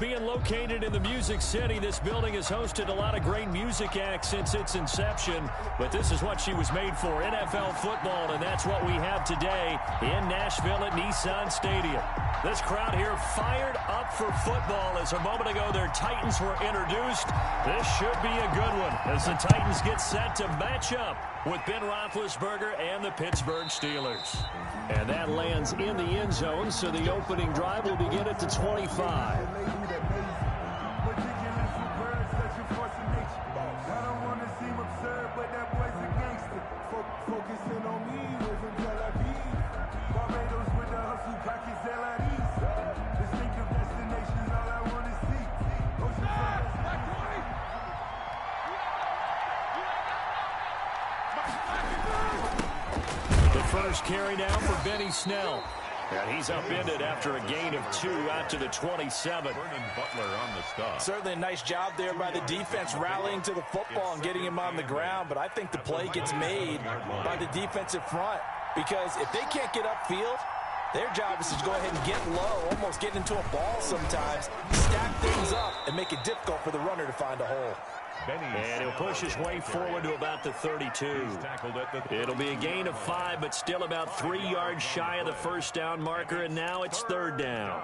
being located in the Music City, this building has hosted a lot of great music acts since its inception. But this is what she was made for, NFL football, and that's what we have today in Nashville at Nissan Stadium. This crowd here fired up for football as a moment ago their Titans were introduced. This should be a good one as the Titans get set to match up with Ben Roethlisberger and the Pittsburgh Steelers. And that lands in the end zone, so the opening drive will begin at the 25. First carry down for Benny Snell. And he's upended after a gain of 2 out to the 27. Butler on the stop. Certainly a nice job there by the defense rallying to the football and getting him on the ground. But I think the play gets made by the defensive front. Because if they can't get upfield, their job is to go ahead and get low, almost get into a ball sometimes, stack things up, and make it difficult for the runner to find a hole. And he'll push his way forward to about the 32. It'll be a gain of 5, but still about 3 yards shy of the first down marker, and now it's third down.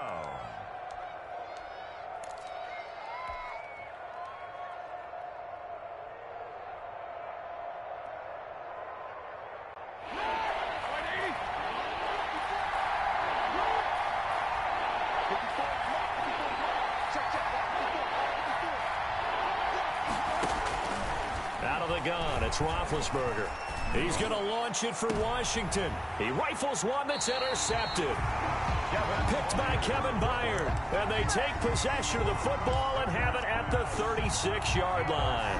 It's Roethlisberger. He's going to launch it for Washington. He rifles one that's intercepted. Picked by Kevin Byard. And they take possession of the football and have it at the 36-yard line.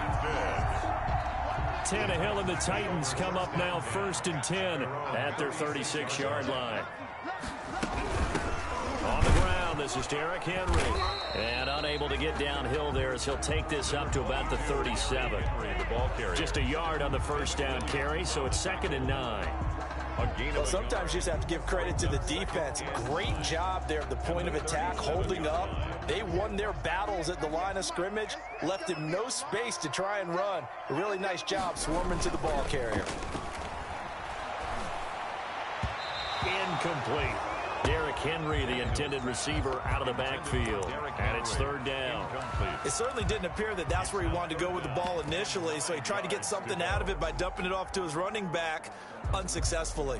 Tannehill and the Titans come up now 1st and 10 at their 36-yard line. On the ground, this is Derrick Henry. And unable to get downhill there as he'll take this up to about the 37. Just a yard on the first down carry, so it's 2nd and 9. Well, sometimes you just have to give credit to the defense. Great job there at the point of attack, holding up. They won their battles at the line of scrimmage, left him no space to try and run. A really nice job swarming to the ball carrier. Incomplete. Derrick Henry, the intended receiver, out of the backfield. And it's third down. It certainly didn't appear that that's where he wanted to go with the ball initially, so he tried to get something out of it by dumping it off to his running back unsuccessfully.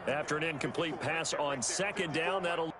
After an incomplete pass on 2nd down, that'll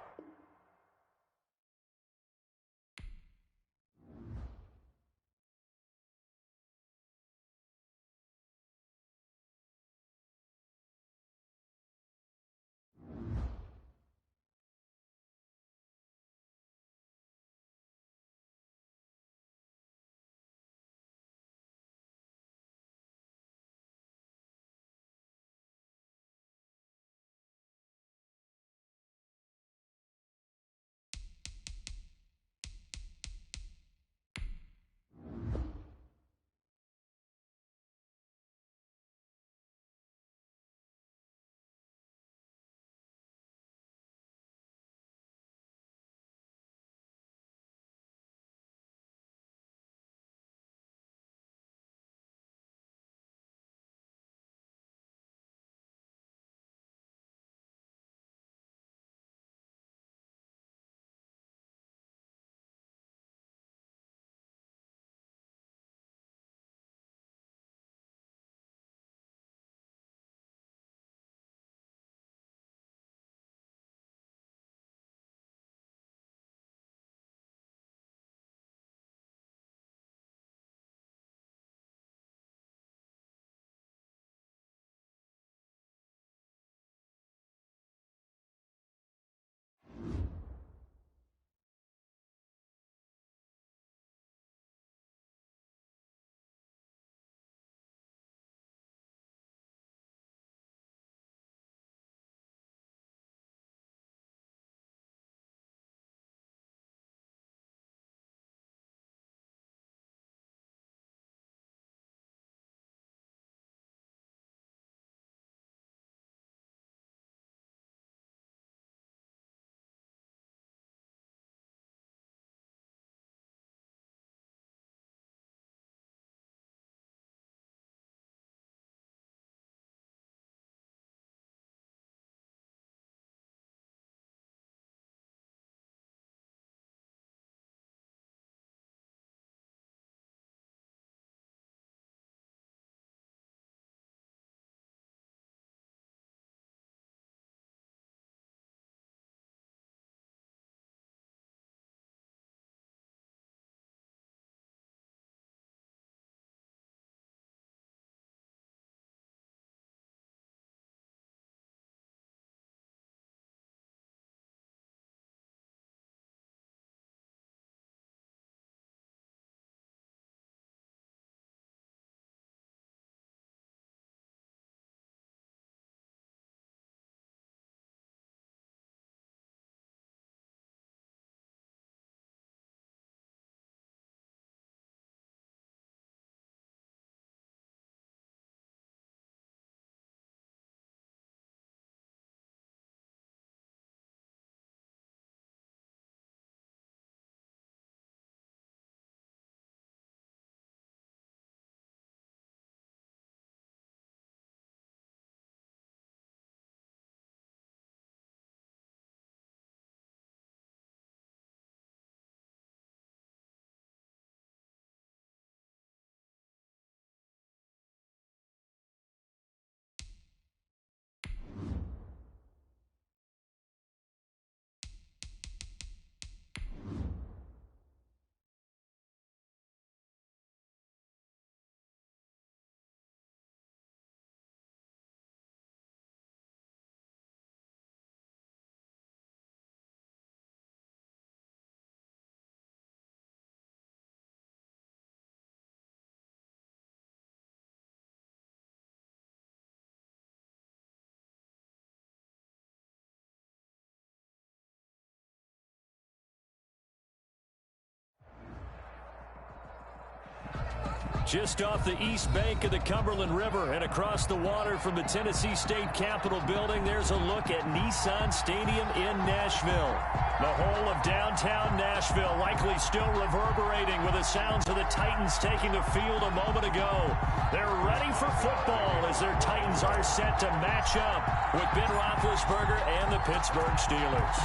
Just off the east bank of the Cumberland River and across the water from the Tennessee State Capitol building, there's a look at Nissan Stadium in Nashville. The whole of downtown Nashville likely still reverberating with the sounds of the Titans taking the field a moment ago. They're ready for football as their Titans are set to match up with Ben Roethlisberger and the Pittsburgh Steelers.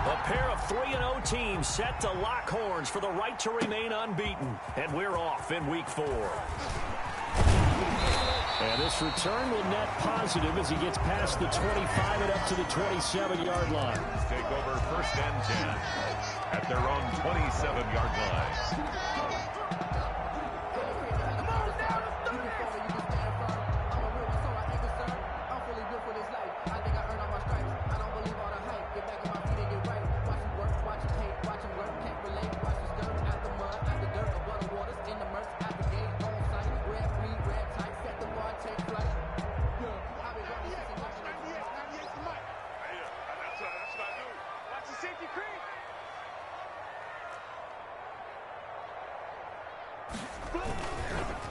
A pair of 3-0 teams set to lock horns for the right to remain unbeaten. And we're off in Week 4. And this return will net positive as he gets past the 25 and up to the 27-yard line. Take over 1st and 10 at their own 27-yard line.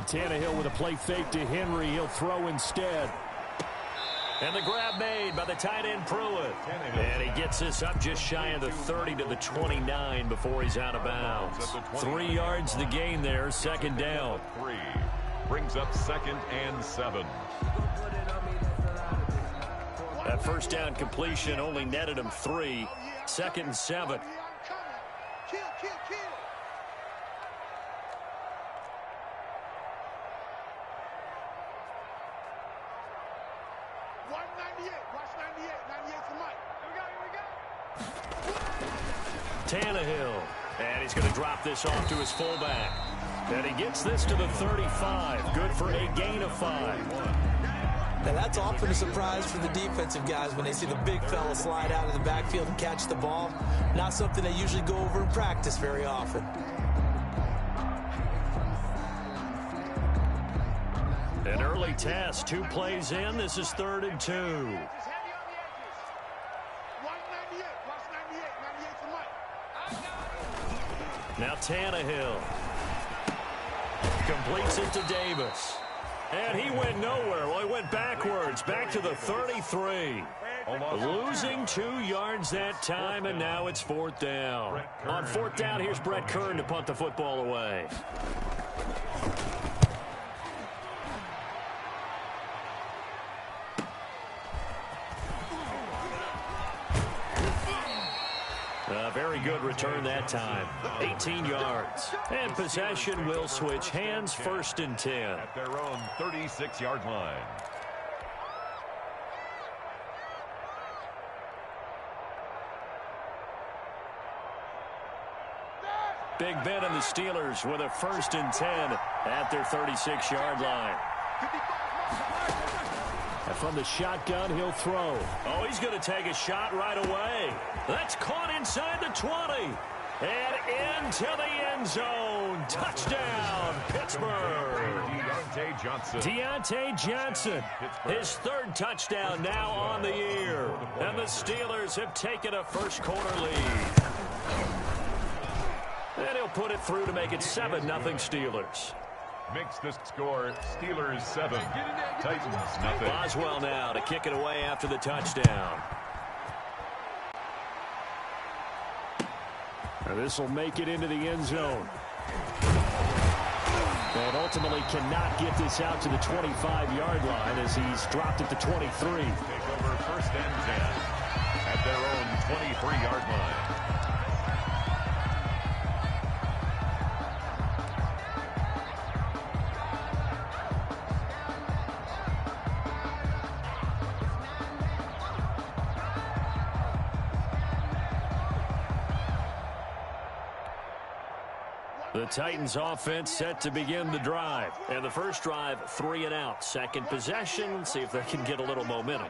Tannehill with a play fake to Henry. He'll throw instead. And the grab made by the tight end Pruitt. And he gets this up just shy of the 30 to the 29 before he's out of bounds. 3 yards the gain there, 2nd down. 3 brings up 2nd and 7. That 1st down completion only netted him 3. 2nd and 7. Tannehill, and he's going to drop this off to his fullback. And he gets this to the 35. Good for a gain of 5. Now that's often a surprise for the defensive guys when they see the big fella slide out of the backfield and catch the ball. Not something they usually go over in practice very often. An early test, 2 plays in. This is 3rd and 2. Now Tannehill completes it to Davis. And he went nowhere. Well, he went backwards, back to the 33. Losing 2 yards that time, and now it's 4th down. On 4th down, here's Brett Kern to punt the football away. Very good return that time. 18 yards. And possession will switch hands, 1st and 10. At their own 36-yard line. Big Ben and the Steelers with a 1st and 10 at their 36-yard line. And from the shotgun, he'll throw. Oh, he's going to take a shot right away. That's caught inside the 20. And into the end zone. Touchdown, Pittsburgh. Deontay Johnson. His 3rd touchdown now on the year. And the Steelers have taken a first-quarter lead. And he'll put it through to make it 7-0 Steelers. Makes the score Steelers 7, Titans nothing. Boswell now to kick it away after the touchdown. And this will make it into the end zone. And ultimately cannot get this out to the 25-yard line as he's dropped it to 23. Take over 1st and 10 at their own 23-yard line. The Titans offense set to begin the drive. And the first drive, 3 and out. Second possession, see if they can get a little momentum.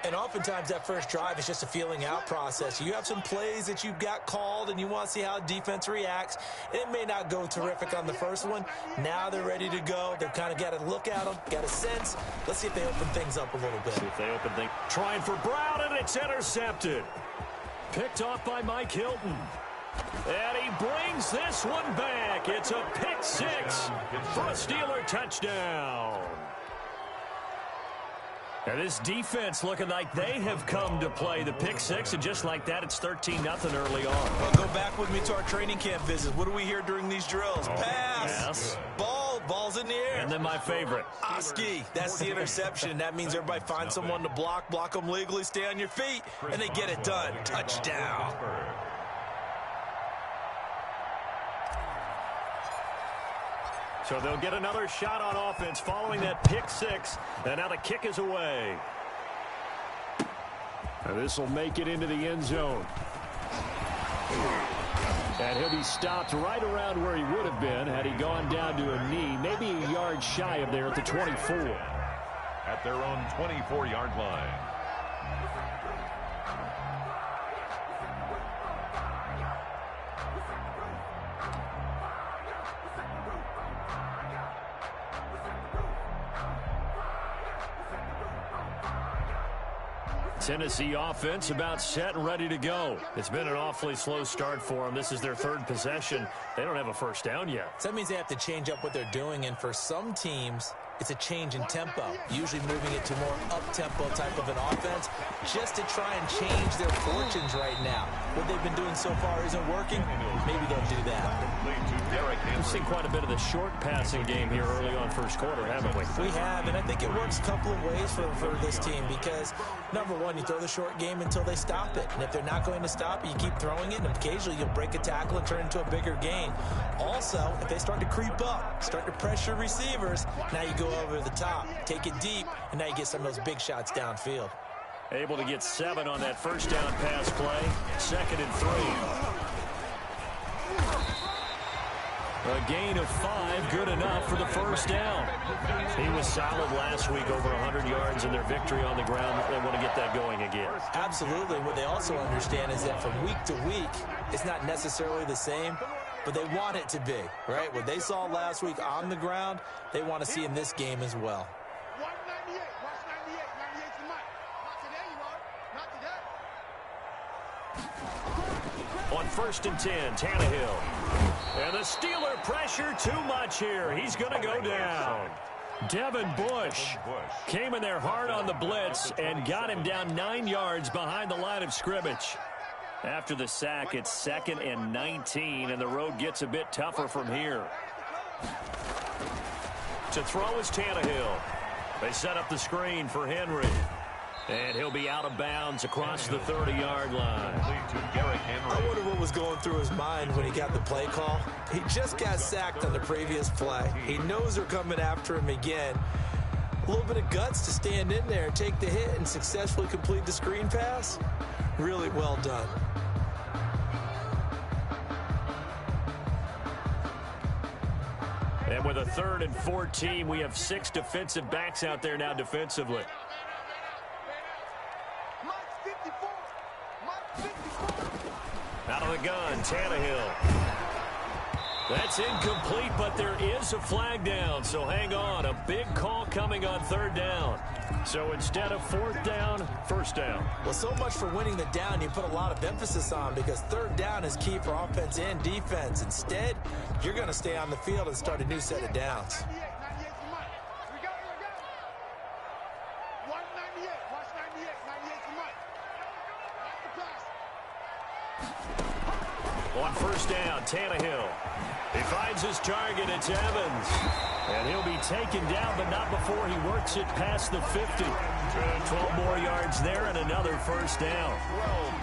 And oftentimes that first drive is just a feeling out process. You have some plays that you've got called and you want to see how defense reacts. It may not go terrific on the first one. Now they're ready to go. They've kind of got to look at them, got a sense. Let's see if they open things up a little bit. See if they open things. Trying for Brown, and it's intercepted. Picked off by Mike Hilton. And he brings this one back. It's a pick six for a Steeler touchdown. And this defense looking like they have come to play the pick six, and just like that, it's 13-0 early on. Well, go back with me to our training camp visit. What do we hear during these drills? Pass. Yes. Ball's in the air. And then my favorite. Oski, that's the interception. That means everybody finds someone to block them legally, stay on your feet, and they get it done. Touchdown. So they'll get another shot on offense following that pick six. And now the kick is away. And this will make it into the end zone. And he'll be stopped right around where he would have been had he gone down to a knee, maybe a yard shy of there at the 24. At their own 24-yard line. Tennessee offense about set and ready to go. It's been an awfully slow start for them. This is their third possession. They don't have a first down yet. So that means they have to change up what they're doing, and for some teams, it's a change in tempo, usually moving it to more up-tempo type of an offense just to try and change their fortunes right now. What they've been doing so far isn't working. Maybe they'll do that. We've seen quite a bit of the short passing game here early on first quarter, haven't we? We have, and I think it works a couple of ways for this team because, number one, you throw the short game until they stop it. And if they're not going to stop it, you keep throwing it, and occasionally you'll break a tackle and turn it into a bigger gain. Also, if they start to creep up, start to pressure receivers, now you go over the top, take it deep, and now you get some of those big shots downfield. Able to get 7 on that first down pass play. 2nd and 3. A gain of 5, good enough for the first down. He was solid last week, over 100 yards in their victory on the ground. They want to get that going again. Absolutely. What they also understand is that from week to week, it's not necessarily the same, but they want it to be, right? What they saw last week on the ground, they want to see in this game as well. On 1st and 10, Tannehill. And the Steeler pressure too much here. He's going to go down. Devin Bush came in there hard on the blitz and got him down 9 yards behind the line of scrimmage. After the sack, it's 2nd and 19, and the road gets a bit tougher from here. To throw is Tannehill. They set up the screen for Henry. And he'll be out of bounds across the 30-yard line. I wonder what was going through his mind when he got the play call. He just got sacked on the previous play. He knows they're coming after him again. A little bit of guts to stand in there, take the hit, and successfully complete the screen pass. Really well done. And with a 3rd and 14, we have 6 defensive backs out there now defensively. Out of the gun, Tannehill. That's incomplete, but there is a flag down, so hang on. A big call coming on 3rd down. So instead of 4th down, 1st down. Well, so much for winning the down you put a lot of emphasis on because 3rd down is key for offense and defense. Instead, you're going to stay on the field and start a new set of downs. On 1st down, Tannehill. He finds his target. It's Evans. And he'll be taken down, but not before he works it past the 50. 12 more yards there and another 1st down.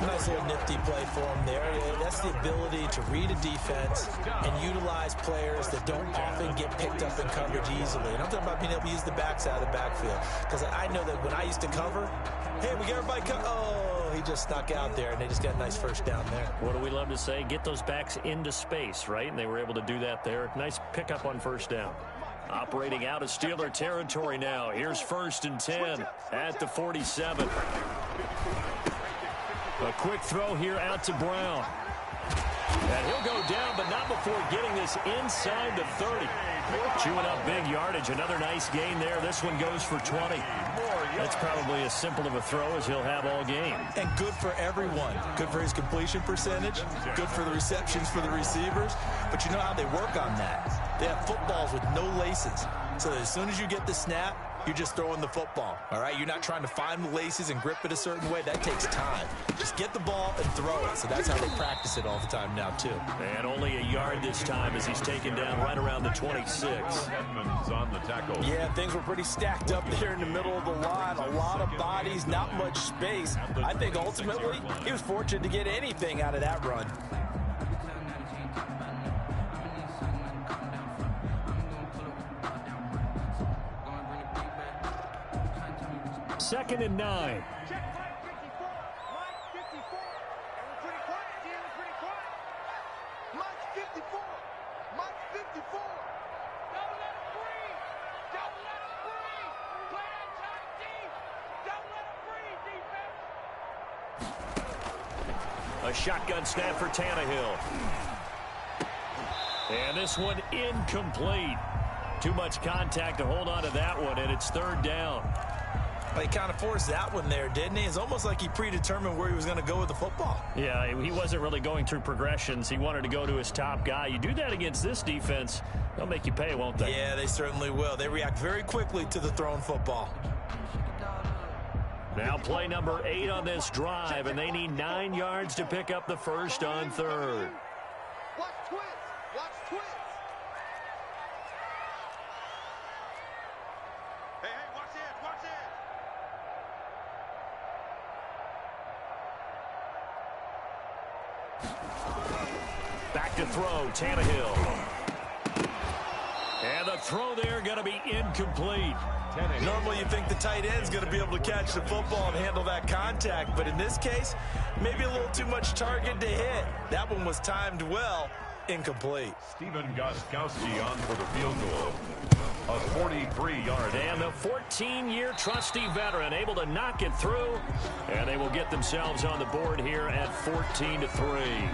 Nice little nifty play for him there. That's the ability to read a defense and utilize players that don't often get picked up in coverage easily. And I'm talking about being able to use the backs out of the backfield. Because I know that when I used to cover, hey, we got everybody oh, he just snuck out there, and they just got a nice 1st down there. What do we love to say? Get those backs into space, right? And they were able to do that there. Nice pickup on 1st down. Operating out of Steeler territory now. Here's 1st and 10 at the 47. A quick throw here out to Brown. And he'll go down, but not before getting this inside the 30. Chewing up big yardage. Another nice gain there. This one goes for 20. That's probably as simple of a throw as he'll have all game. And good for everyone. Good for his completion percentage. Good for the receptions for the receivers. But you know how they work on that. They have footballs with no laces. So that as soon as you get the snap, you're just throwing the football. All right? You're not trying to find the laces and grip it a certain way. That takes time. Just get the ball and throw it. So that's how they practice it all the time now, too. And only a yard this time as he's taken down right around the 26. Edmonds on the tackle. Yeah, things were pretty stacked up there in the middle of the line. A lot of bodies, not much space. I think ultimately he was fortunate to get anything out of that run. Second and 9. A shotgun snap for Tannehill. And this one incomplete. Too much contact to hold on to that one, and it's third down. He kind of forced that one there, didn't he? It's almost like he predetermined where he was going to go with the football. Yeah, he wasn't really going through progressions. He wanted to go to his top guy. You do that against this defense, they'll make you pay, won't they? Yeah, they certainly will. They react very quickly to the thrown football. Now play number 8 on this drive, and they need 9 yards to pick up the first on third. Watch twist. Watch twist. Hey, watch it. Watch it. Back to throw, Tannehill. And the throw there going to be incomplete. Normally you think the tight end's going to be able to catch the football and handle that contact, but in this case, maybe a little too much target to hit. That one was timed well, incomplete. Stephen Gostkowski on for the field goal. A 43-yard. And the 14-year trusty veteran able to knock it through, and they will get themselves on the board here at 14-3.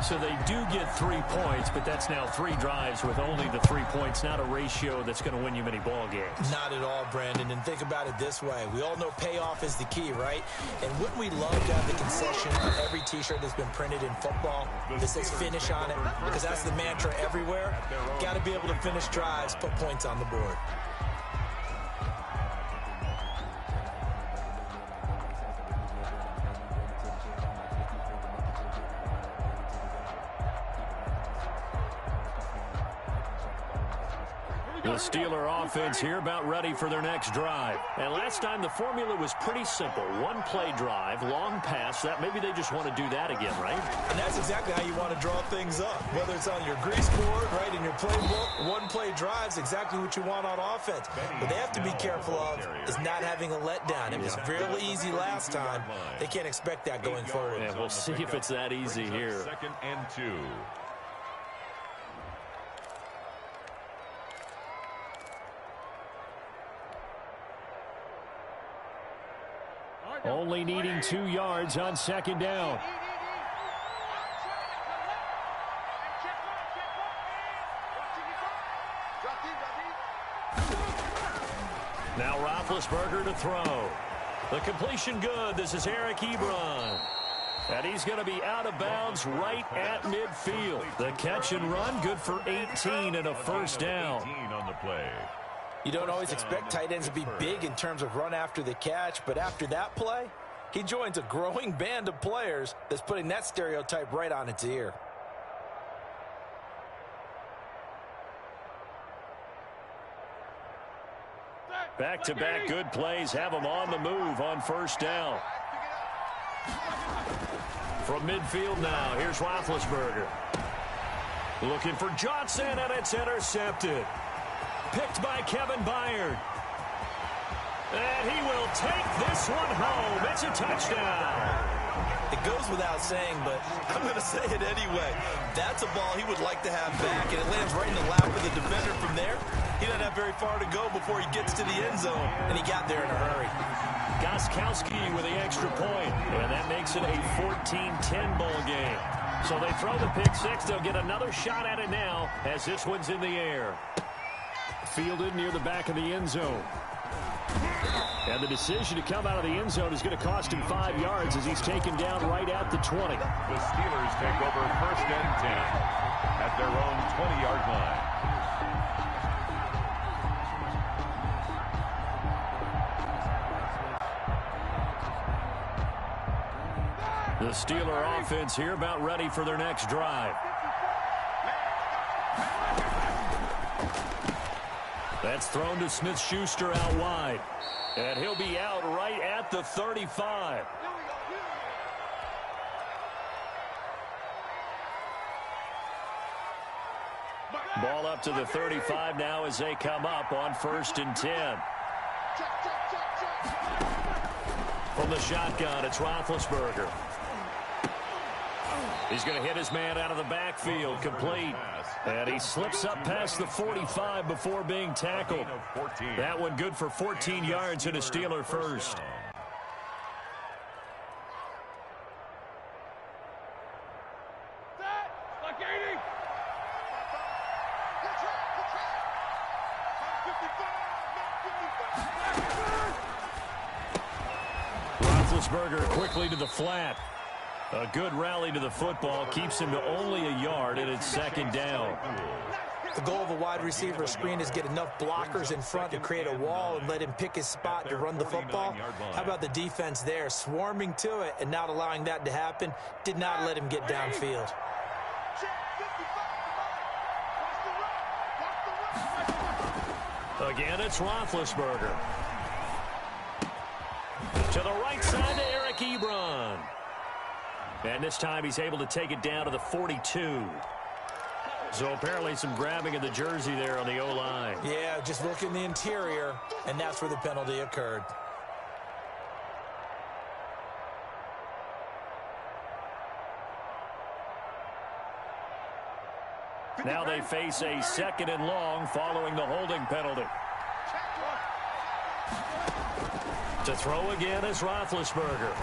So they do get 3 points, but that's now 3 drives with only the 3 points, not a ratio that's going to win you many ball games. Not at all, Brandon, and think about it this way. We all know payoff is the key, right? And wouldn't we love to have the concession on every T-shirt that's been printed in football that says finish on it? Because that's the mantra everywhere. Got to be able to finish drives, put points on the board. The Steeler offense here about ready for their next drive. And last time the formula was pretty simple. One play drive, long pass. That maybe they just want to do that again, right? And that's exactly how you want to draw things up. Whether it's on your grease board, right, in your playbook, one play drive's exactly what you want on offense. But they have to be careful of is not having a letdown. It was real easy last time. They can't expect that going forward. And we'll see if it's that easy here. 2nd and 2. Only needing 2 yards on second down. Now Roethlisberger to throw. The completion good. This is Eric Ebron. And he's going to be out of bounds right at midfield. The catch and run good for 18 and a first down. 18 on the play. You don't always expect tight ends to be big in terms of run after the catch, but after that play, he joins a growing band of players that's putting that stereotype right on its ear. Back-to-back good plays have him on the move on first down. From midfield now, here's Roethlisberger. Looking for Johnson, and it's intercepted. Picked by Kevin Byard. And he will take this one home. It's a touchdown. It goes without saying, but I'm going to say it anyway. That's a ball he would like to have back, and it lands right in the lap of the defender from there. He doesn't have very far to go before he gets to the end zone, and he got there in a hurry. Gostkowski with the extra point, and that makes it a 14-10 ball game. So they throw the pick six. They'll get another shot at it now as this one's in the air. Fielded near the back of the end zone. And the decision to come out of the end zone is going to cost him 5 yards as he's taken down right at the 20. The Steelers take over 1st and 10 at their own 20-yard line. The Steeler offense here about ready for their next drive. That's thrown to Smith-Schuster out wide. And he'll be out right at the 35. Ball up to the 35 now as they come up on 1st and 10. From the shotgun, it's Roethlisberger. He's going to hit his man out of the backfield, complete. And he slips up past the 45 before being tackled. That one good for 14 yards and a Steeler first. Roethlisberger quickly to the flat. A good rally to the football keeps him to only a yard, and it's 2nd down. The goal of a wide receiver screen is get enough blockers in front to create a wall and let him pick his spot to run the football. How about the defense there, swarming to it and not allowing that to happen? Did not let him get downfield. Again, it's Roethlisberger. To the right side to Eric Ebron. And this time he's able to take it down to the 42. So apparently some grabbing of the jersey there on the O-line. Yeah, just look in the interior, and that's where the penalty occurred. Now they face a 2nd and long following the holding penalty. To throw again is Roethlisberger.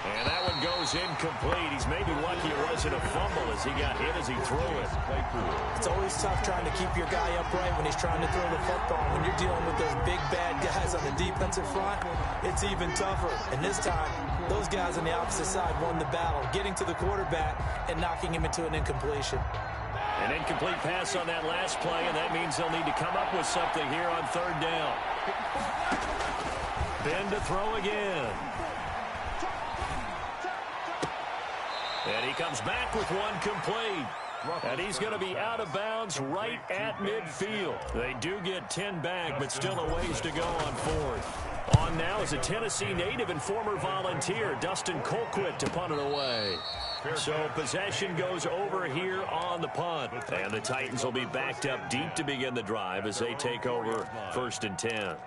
And that one goes incomplete. He's maybe lucky it wasn't a fumble as he got hit as he threw it. It's always tough trying to keep your guy upright when he's trying to throw the football. When you're dealing with those big, bad guys on the defensive front, it's even tougher. And this time, those guys on the opposite side won the battle, getting to the quarterback and knocking him into an incompletion. An incomplete pass on that last play, and that means they'll need to come up with something here on 3rd down. Ben to throw again. And he comes back with one complete. And he's going to be out of bounds right at midfield. They do get 10 back, but still a ways to go on 4th. On now is a Tennessee native and former Volunteer, Dustin Colquitt, to punt it away. So possession goes over here on the punt. And the Titans will be backed up deep to begin the drive as they take over 1st and 10.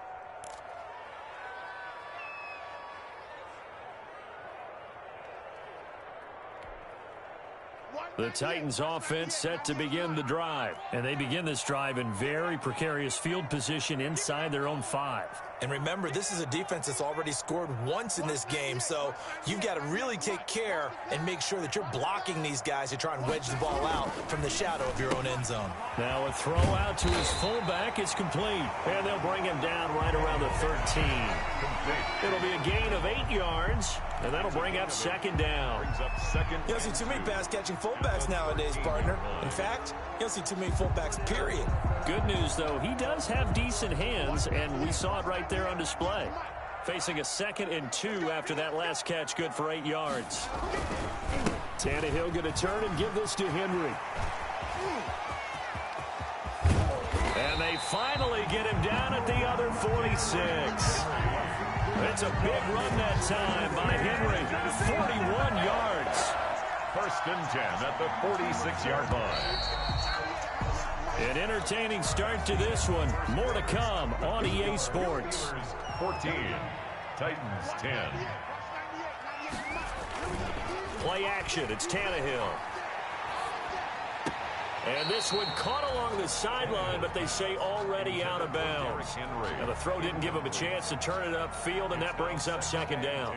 The Titans offense set to begin the drive. And they begin this drive in very precarious field position inside their own 5. And remember, this is a defense that's already scored once in this game, so you've got to really take care and make sure that you're blocking these guys to try and wedge the ball out from the shadow of your own end zone. Now a throw out to his fullback is complete, and they'll bring him down right around the 13. It'll be a gain of 8 yards, and that'll bring up 2nd down. You don't see too many pass-catching fullbacks nowadays, partner. In fact, you don't see too many fullbacks, period. Good news, though, he does have decent hands, and we saw it right there on display. Facing a 2nd and 2 after that last catch, good for 8 yards. Tannehill going to turn and give this to Henry. And they finally get him down at the other 46. It's a big run that time by Henry. 41 yards. 1st and 10 at the 46-yard line. An entertaining start to this one. More to come on EA Sports. 14, Titans 10. Play action. It's Tannehill. And this one caught along the sideline, but they say already out of bounds. Now the throw didn't give him a chance to turn it upfield, and that brings up 2nd down.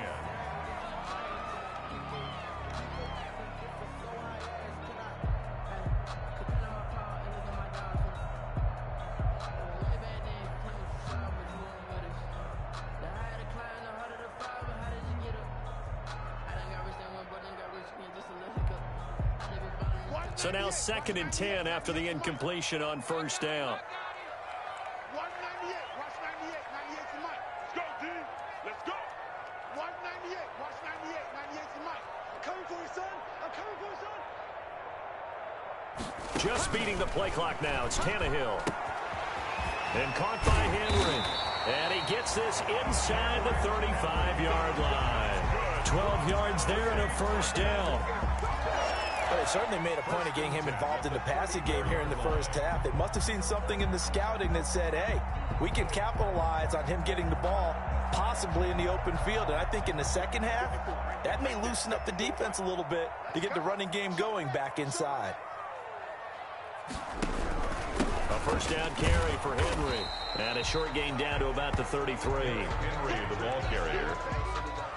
So now 2nd and 10 after the incompletion on first down. 198. Watch 98. 98's the mic. Let's go, D. Let's go. 198. Watch 98. 98's the mic. I'm coming for you, son. I'm coming for you, son. Just beating the play clock now. It's Tannehill. And caught by Henry. And he gets this inside the 35-yard line. 12 yards there and a first down. Well, they certainly made a point of getting him involved in the passing game here in the first half. They must have seen something in the scouting that said, hey, we can capitalize on him getting the ball possibly in the open field. And I think in the second half, that may loosen up the defense a little bit to get the running game going back inside. A first down carry for Henry. And a short gain down to about the 33. Henry, the ball carrier.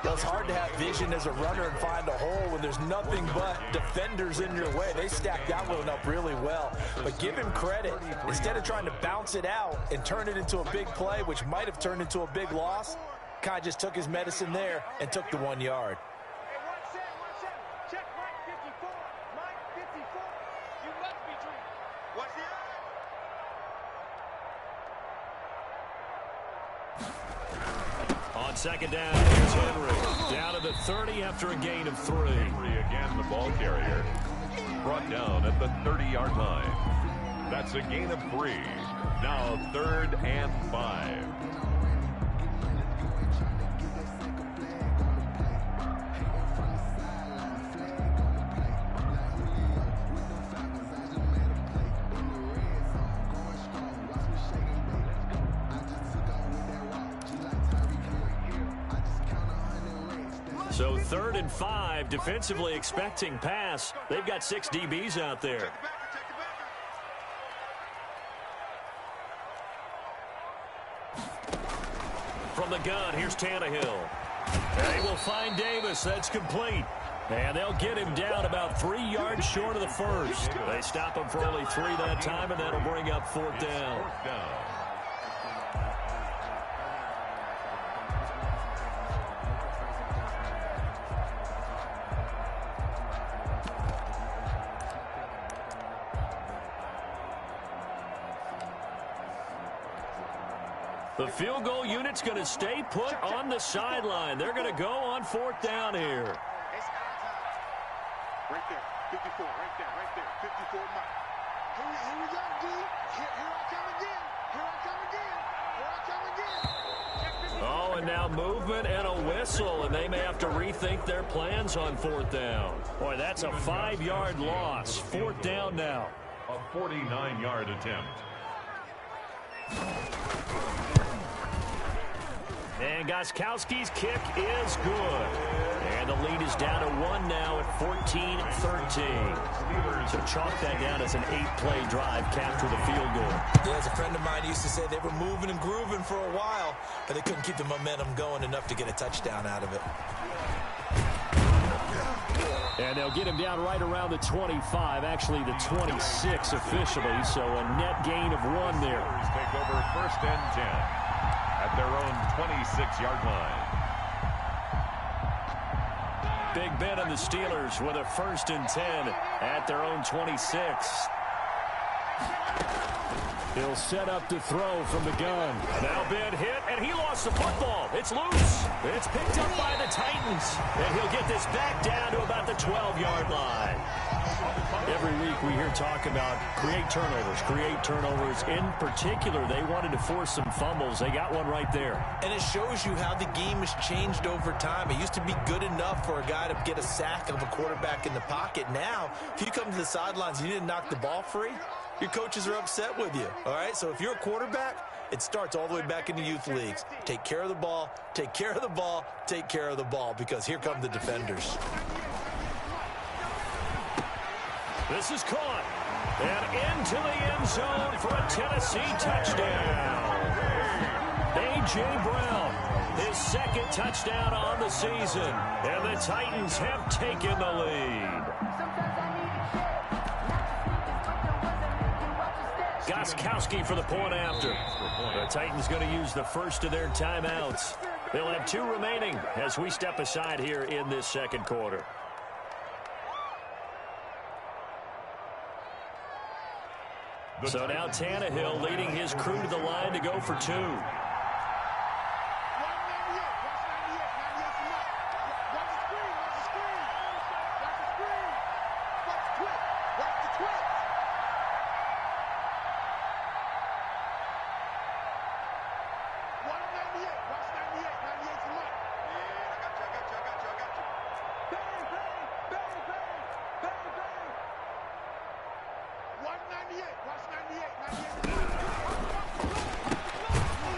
Well, it's hard to have vision as a runner and find a hole when there's nothing but defenders in your way. They stacked that one up really well. But give him credit. Instead of trying to bounce it out and turn it into a big play, which might have turned into a big loss, kind of just took his medicine there and took the 1 yard. Hey, 1-7. Check Mike 54. Mike 54. You must be dreaming. What's the On second down, here's Henry. Down to the 30 after a gain of 3. Henry again, the ball carrier. Brought down at the 30-yard line. That's a gain of 3. Now 3rd and 5. So 3rd and 5, defensively expecting pass. They've got 6 DBs out there. From the gun, here's Tannehill. They will find Davis. That's complete. And they'll get him down about 3 yards short of the first. They stop him for only 3 that time, and that'll bring up 4th down. The field goal unit's going to stay put on the sideline. They're going to go on 4th down here. Right there. 54. Right there. 54 Mike. Here we go, D. Here I come again. Oh, and now movement and a whistle, and they may have to rethink their plans on 4th down. Boy, that's a 5-yard loss. 4th down now. A 49-yard attempt. And Gostkowski's kick is good. And the lead is down to 1 now at 14-13. So chalk that down as an 8-play drive, capture the field goal. Yeah, as a friend of mine used to say, they were moving and grooving for a while, but they couldn't keep the momentum going enough to get a touchdown out of it. And they'll get him down right around the 25, actually the 26 officially, so a net gain of 1 there. Take over 1st and 10 at their own 26-yard line. Big Ben and the Steelers with a 1st and 10 at their own 26. He'll set up to throw from the gun. Now Ben hit, and he lost the football. It's loose. It's picked up by the Titans, and he'll get this back down to about the 12-yard line. Every week we hear talk about create turnovers. In particular, they wanted to force some fumbles. They got one right there. And it shows you how the game has changed over time. It used to be good enough for a guy to get a sack of a quarterback in the pocket. Now, if you come to the sidelines and you didn't knock the ball free, your coaches are upset with you. All right, so if you're a quarterback, it starts all the way back in the youth leagues. Take care of the ball, take care of the ball, take care of the ball, because here come the defenders. This is caught. And into the end zone for a Tennessee touchdown. A.J. Brown, his 2nd touchdown on the season. And the Titans have taken the lead. Gostkowski for the point after. The Titans going to use the first of their timeouts. They'll have 2 remaining as we step aside here in this 2nd quarter. So now Tannehill leading his crew to the line to go for 2.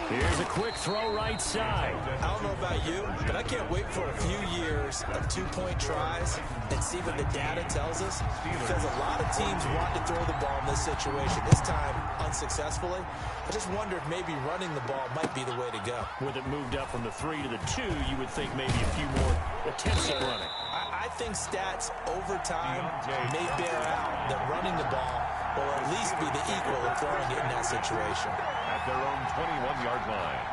Here's a quick throw right side. I don't know about you, but I can't wait for a few years of two-point tries and see what the data tells us, because a lot of teams want to throw the ball in this situation, this time unsuccessfully. I just wonder if maybe running the ball might be the way to go. With it moved up from the 3 to the 2, you would think maybe a few more attempts at running. I think stats over time may bear out that running the ball will at least be the equal of throwing it in that situation. At their own 21-yard line.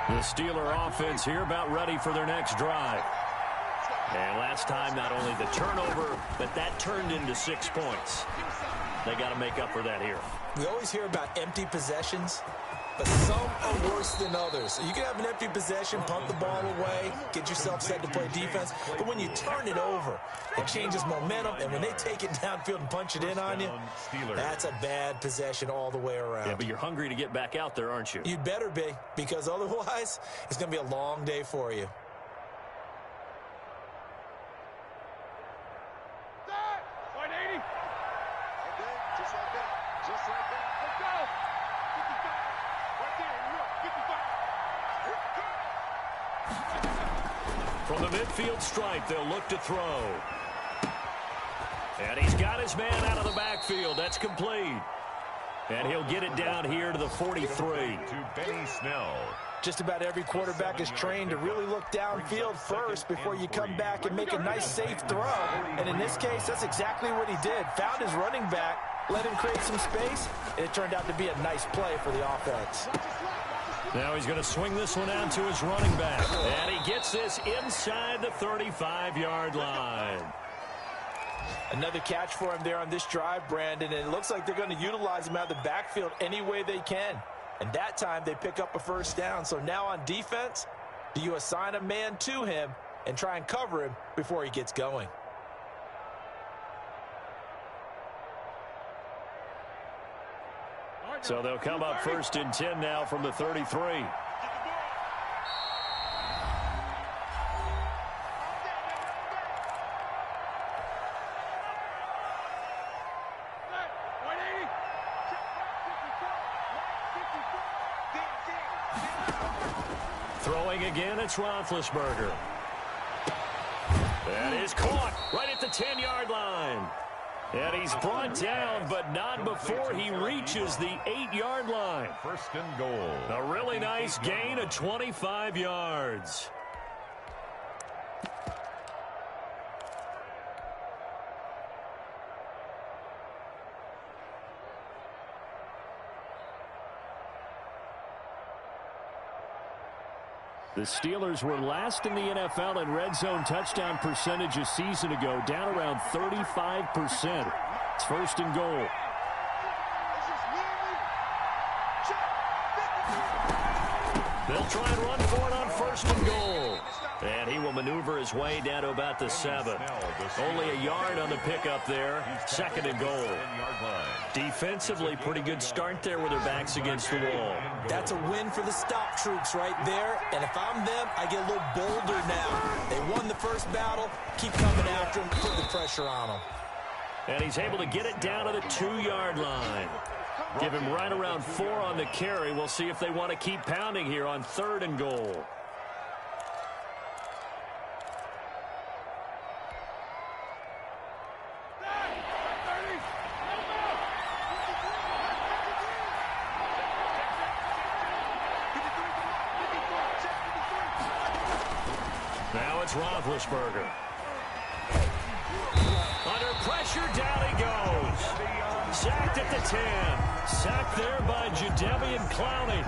The Steeler offense here about ready for their next drive. And last time, not only the turnover, but that turned into 6 points. They got to make up for that here. We always hear about empty possessions, but some are worse than others. You can have an empty possession, punt the ball away, get yourself set to play defense, but when you turn it over, it changes momentum, and when they take it downfield and punch it in on you, that's a bad possession all the way around. Yeah, but you're hungry to get back out there, aren't you? You'd better be, because otherwise, it's going to be a long day for you. From the midfield stripe, they'll look to throw. And he's got his man out of the backfield. That's complete. And he'll get it down here to the 43. To Benny Snell. Just about every quarterback is trained to really look downfield first before you come back and make a nice, safe throw. And in this case, that's exactly what he did. Found his running back, let him create some space, and it turned out to be a nice play for the offense. Now he's going to swing this one out to his running back. And he gets this inside the 35-yard line. Another catch for him there on this drive, Brandon, and it looks like they're going to utilize him out of the backfield any way they can. And that time they pick up a first down. So now on defense, do you assign a man to him and try and cover him before he gets going? So they'll come up 1st and 10 now from the 33. Throwing again, it's Roethlisberger. That is caught right at the 10-yard line. And he's brought down, but not before he reaches the 8-yard line. 1st and goal. A really nice gain of 25 yards. The Steelers were last in the NFL in red zone touchdown percentage a season ago, down around 35%. It's 1st and goal. They'll try and run for it on 1st and goal. And he will maneuver his way down to about the 7. Only a yard on the pickup there. 2nd and goal. Defensively, pretty good start there with their backs against the wall. That's a win for the stop troops right there. And if I'm them, I get a little bolder now. They won the first battle. Keep coming after them. Put the pressure on them. And he's able to get it down to the 2-yard line. Give him right around 4 on the carry. We'll see if they want to keep pounding here on 3rd and goal. Now it's Roethlisberger. Under pressure, down he goes. Sacked at the 10. Sacked there by Jadeveon Clowney.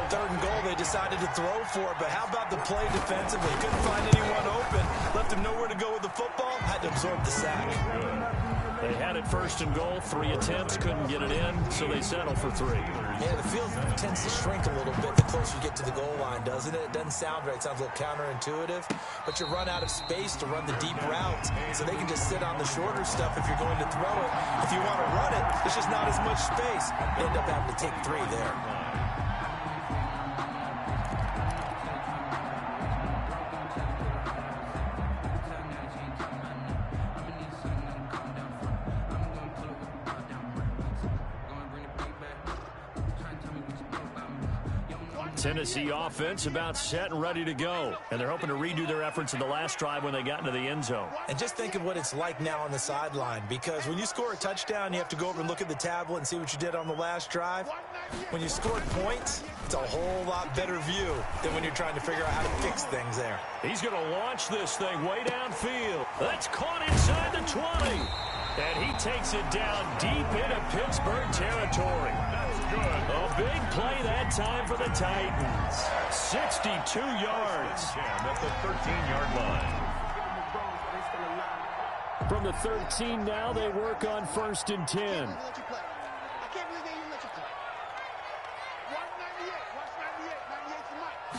3rd and goal, they decided to throw for it, but how about the play defensively? Couldn't find anyone open. Left him nowhere to go with the football. Had to absorb the sack. Good. They had it first and goal, 3 attempts, couldn't get it in, so they settle for 3. Yeah, the field tends to shrink a little bit the closer you get to the goal line, doesn't it? It doesn't sound right. It sounds a little counterintuitive, but you run out of space to run the deep routes, so they can just sit on the shorter stuff if you're going to throw it. If you want to run it, there's just not as much space. They end up having to take 3 there. Tennessee offense about set and ready to go. And they're hoping to redo their efforts in the last drive when they got into the end zone. And just think of what it's like now on the sideline, because when you score a touchdown, you have to go over and look at the tablet and see what you did on the last drive. When you scored points, it's a whole lot better view than when you're trying to figure out how to fix things there. He's going to launch this thing way downfield. That's caught inside the 20. And he takes it down deep into Pittsburgh territory. A big play that time for the Titans. 62 yards. At the 13-yard line. From the 13 now, they work on 1st and 10. I can't believe they even let you play. 198. Watch 98. 98 to Mike.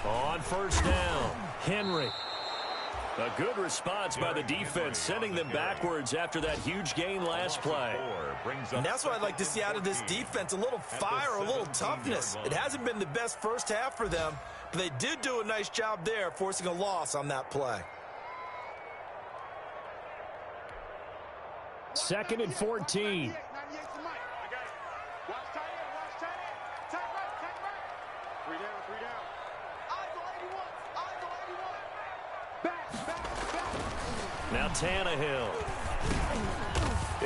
Go. On 1st down, Henry. A good response by the defense, sending them backwards after that huge gain last play. And that's what I'd like to see out of this defense, a little fire, a little toughness. It hasn't been the best first half for them, but they did do a nice job there, forcing a loss on that play. 2nd and 14. 98 to Mike. I got it. Watch tight end. Watch tight end. Tight right. Tight right. 3 down. 3 down. Now Tannehill.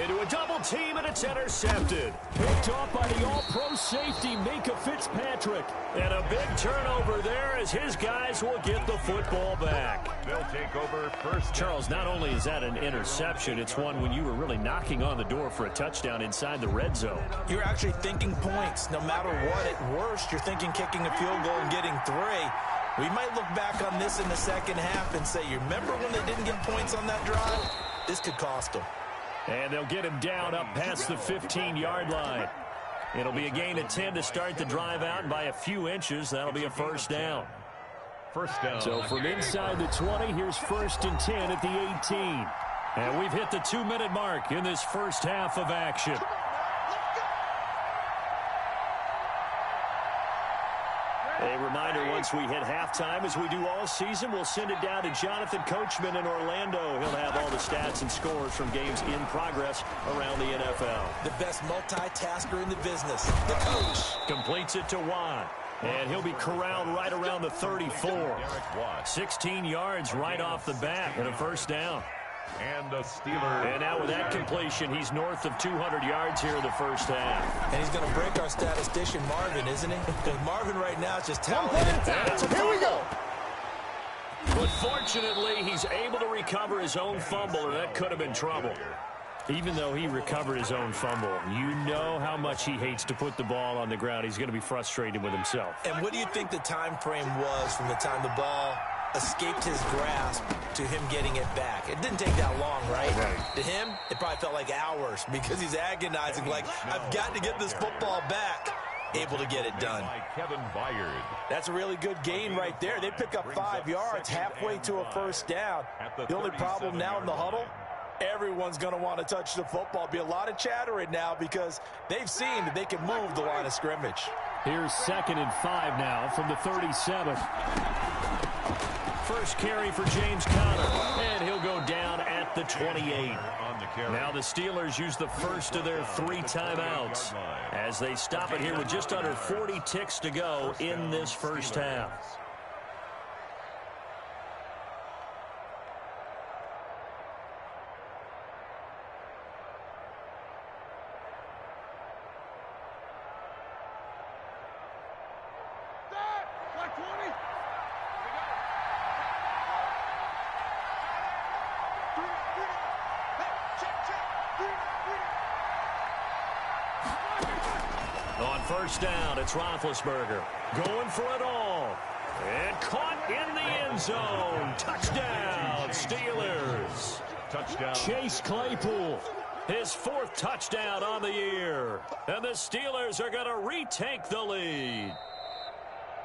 Into a double team, and it's intercepted. Picked off by the all-pro safety, Minka Fitzpatrick. And a big turnover there as his guys will get the football back. They'll take over first. Charles, not only is that an interception, it's one when you were really knocking on the door for a touchdown inside the red zone. You're actually thinking points. No matter what, at worst, you're thinking kicking a field goal and getting 3. We might look back on this in the second half and say, you remember when they didn't get points on that drive? This could cost them. And they'll get him down up past the 15-yard line. It'll be a gain of 10 to start the drive out, and by a few inches, that'll be a 1st down. First down. So from inside the 20, here's 1st and 10 at the 18. And we've hit the 2-minute mark in this first half of action. A reminder, once we hit halftime, as we do all season, we'll send it down to Jonathan Coachman in Orlando. He'll have all the stats and scores from games in progress around the NFL. The best multitasker in the business, the coach. Completes it to Watt. And he'll be corralled right around the 34. 16 yards right off the bat and a 1st down. And the Steelers. And now with that completion, he's north of 200 yards here in the first half. And he's going to break our statistician Marvin, isn't he? Because Marvin right now is just talented. Here we go. But fortunately, he's able to recover his own fumble, or that could have been trouble. Even though he recovered his own fumble, you know how much he hates to put the ball on the ground. He's going to be frustrated with himself. And what do you think the time frame was from the time the ball escaped his grasp to him getting it back? It didn't take that long, right? To him, it probably felt like hours because he's agonizing, like, I've got to get this football back. Able to get it done. Kevin Byard. That's a really good gain right there. They pick up 5 yards halfway to a 1st down. The only problem now in the huddle, everyone's going to want to touch the football. Be a lot of chatter right now because they've seen that they can move the line of scrimmage. Here's 2nd and 5 now from the 37. First carry for James Conner, and he'll go down at the 28. Now the Steelers use the first of their 3 timeouts as they stop it here with just under 40 ticks to go in this first half. On 1st down, it's Roethlisberger going for it all. And caught in the end zone. Touchdown, Steelers. Touchdown. Chase Claypool, his 4th touchdown on the year. And the Steelers are going to retake the lead.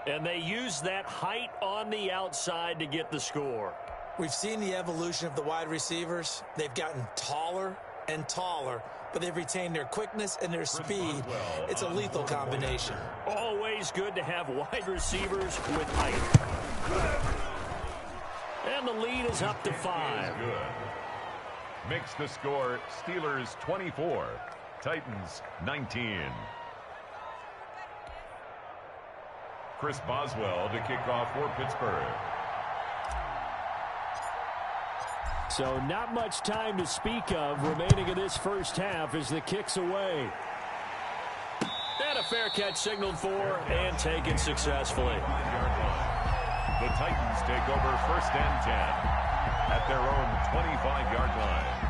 And they use that height on the outside to get the score. We've seen the evolution of the wide receivers. They've gotten taller and taller, but they've retained their quickness and their speed. It's a lethal combination. Always good to have wide receivers with height. And the lead is up to 5. Makes the score Steelers 24, Titans 19. Chris Boswell to kick off for Pittsburgh. So not much time to speak of remaining in this first half as the kick's away. And a fair catch signaled for and taken successfully. The Titans take over 1st and 10 at their own 25-yard line.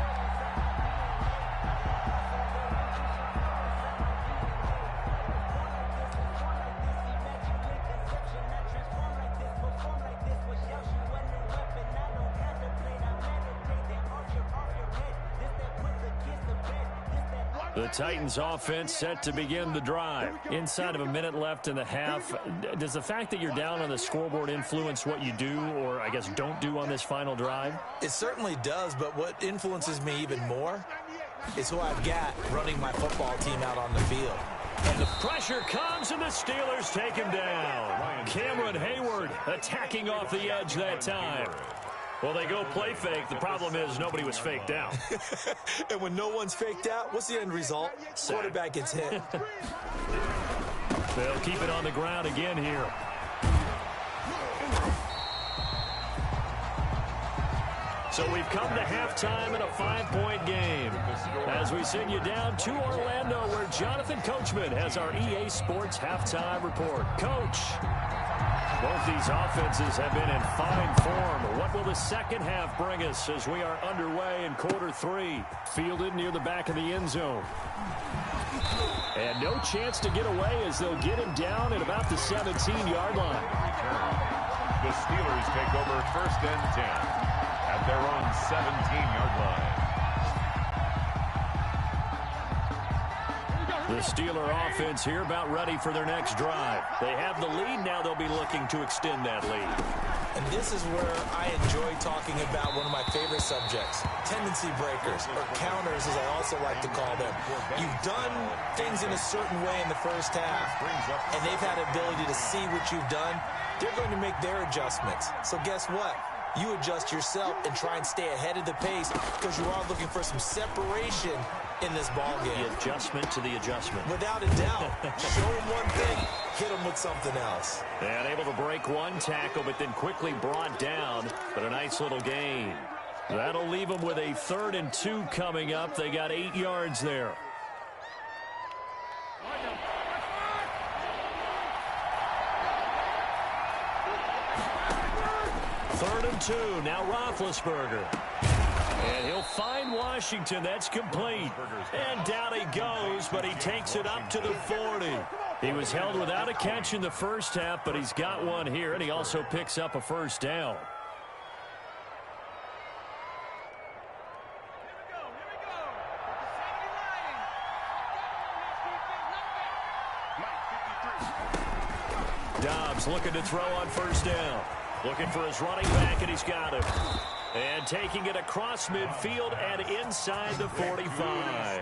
The Titans offense set to begin the drive. Inside of a minute left in the half. Does the fact that you're down on the scoreboard influence what you do or, I guess, don't do on this final drive? It certainly does, but what influences me even more is who I've got running my football team out on the field. And the pressure comes, and the Steelers take him down. Cameron Hayward attacking off the edge that time. Well, they go play fake. The problem is nobody was faked out. And when no one's faked out, what's the end result? Quarterback gets hit. They'll keep it on the ground again here. So we've come to halftime in a 5-point game. As we send you down to Orlando, where Jonathan Coachman has our EA Sports halftime report. Coach. Both these offenses have been in fine form. What will the second half bring us as we are underway in quarter 3? Fielded near the back of the end zone. And no chance to get away as they'll get him down at about the 17-yard line. The Steelers take over 1st and 10 at their own 17-yard line. The Steeler offense here about ready for their next drive. They have the lead. Now they'll be looking to extend that lead. And this is where I enjoy talking about one of my favorite subjects, tendency breakers, or counters as I also like to call them. You've done things in a certain way in the first half, and they've had the ability to see what you've done. They're going to make their adjustments. So guess what? You adjust yourself and try and stay ahead of the pace because you are looking for some separation in this ball game. The adjustment to the adjustment. Without a doubt. Show them one thing, hit them with something else. And able to break one tackle, but then quickly brought down. But a nice little gain. That'll leave them with a 3rd and 2 coming up. They got 8 yards there. Third and 2. Now Roethlisberger. And he'll find Washington. That's complete. And down he goes, but he takes it up to the 40. He was held without a catch in the first half, but he's got one here, and he also picks up a first down. Dobbs looking to throw on first down. Looking for his running back, and he's got him. And taking it across midfield and inside the 45.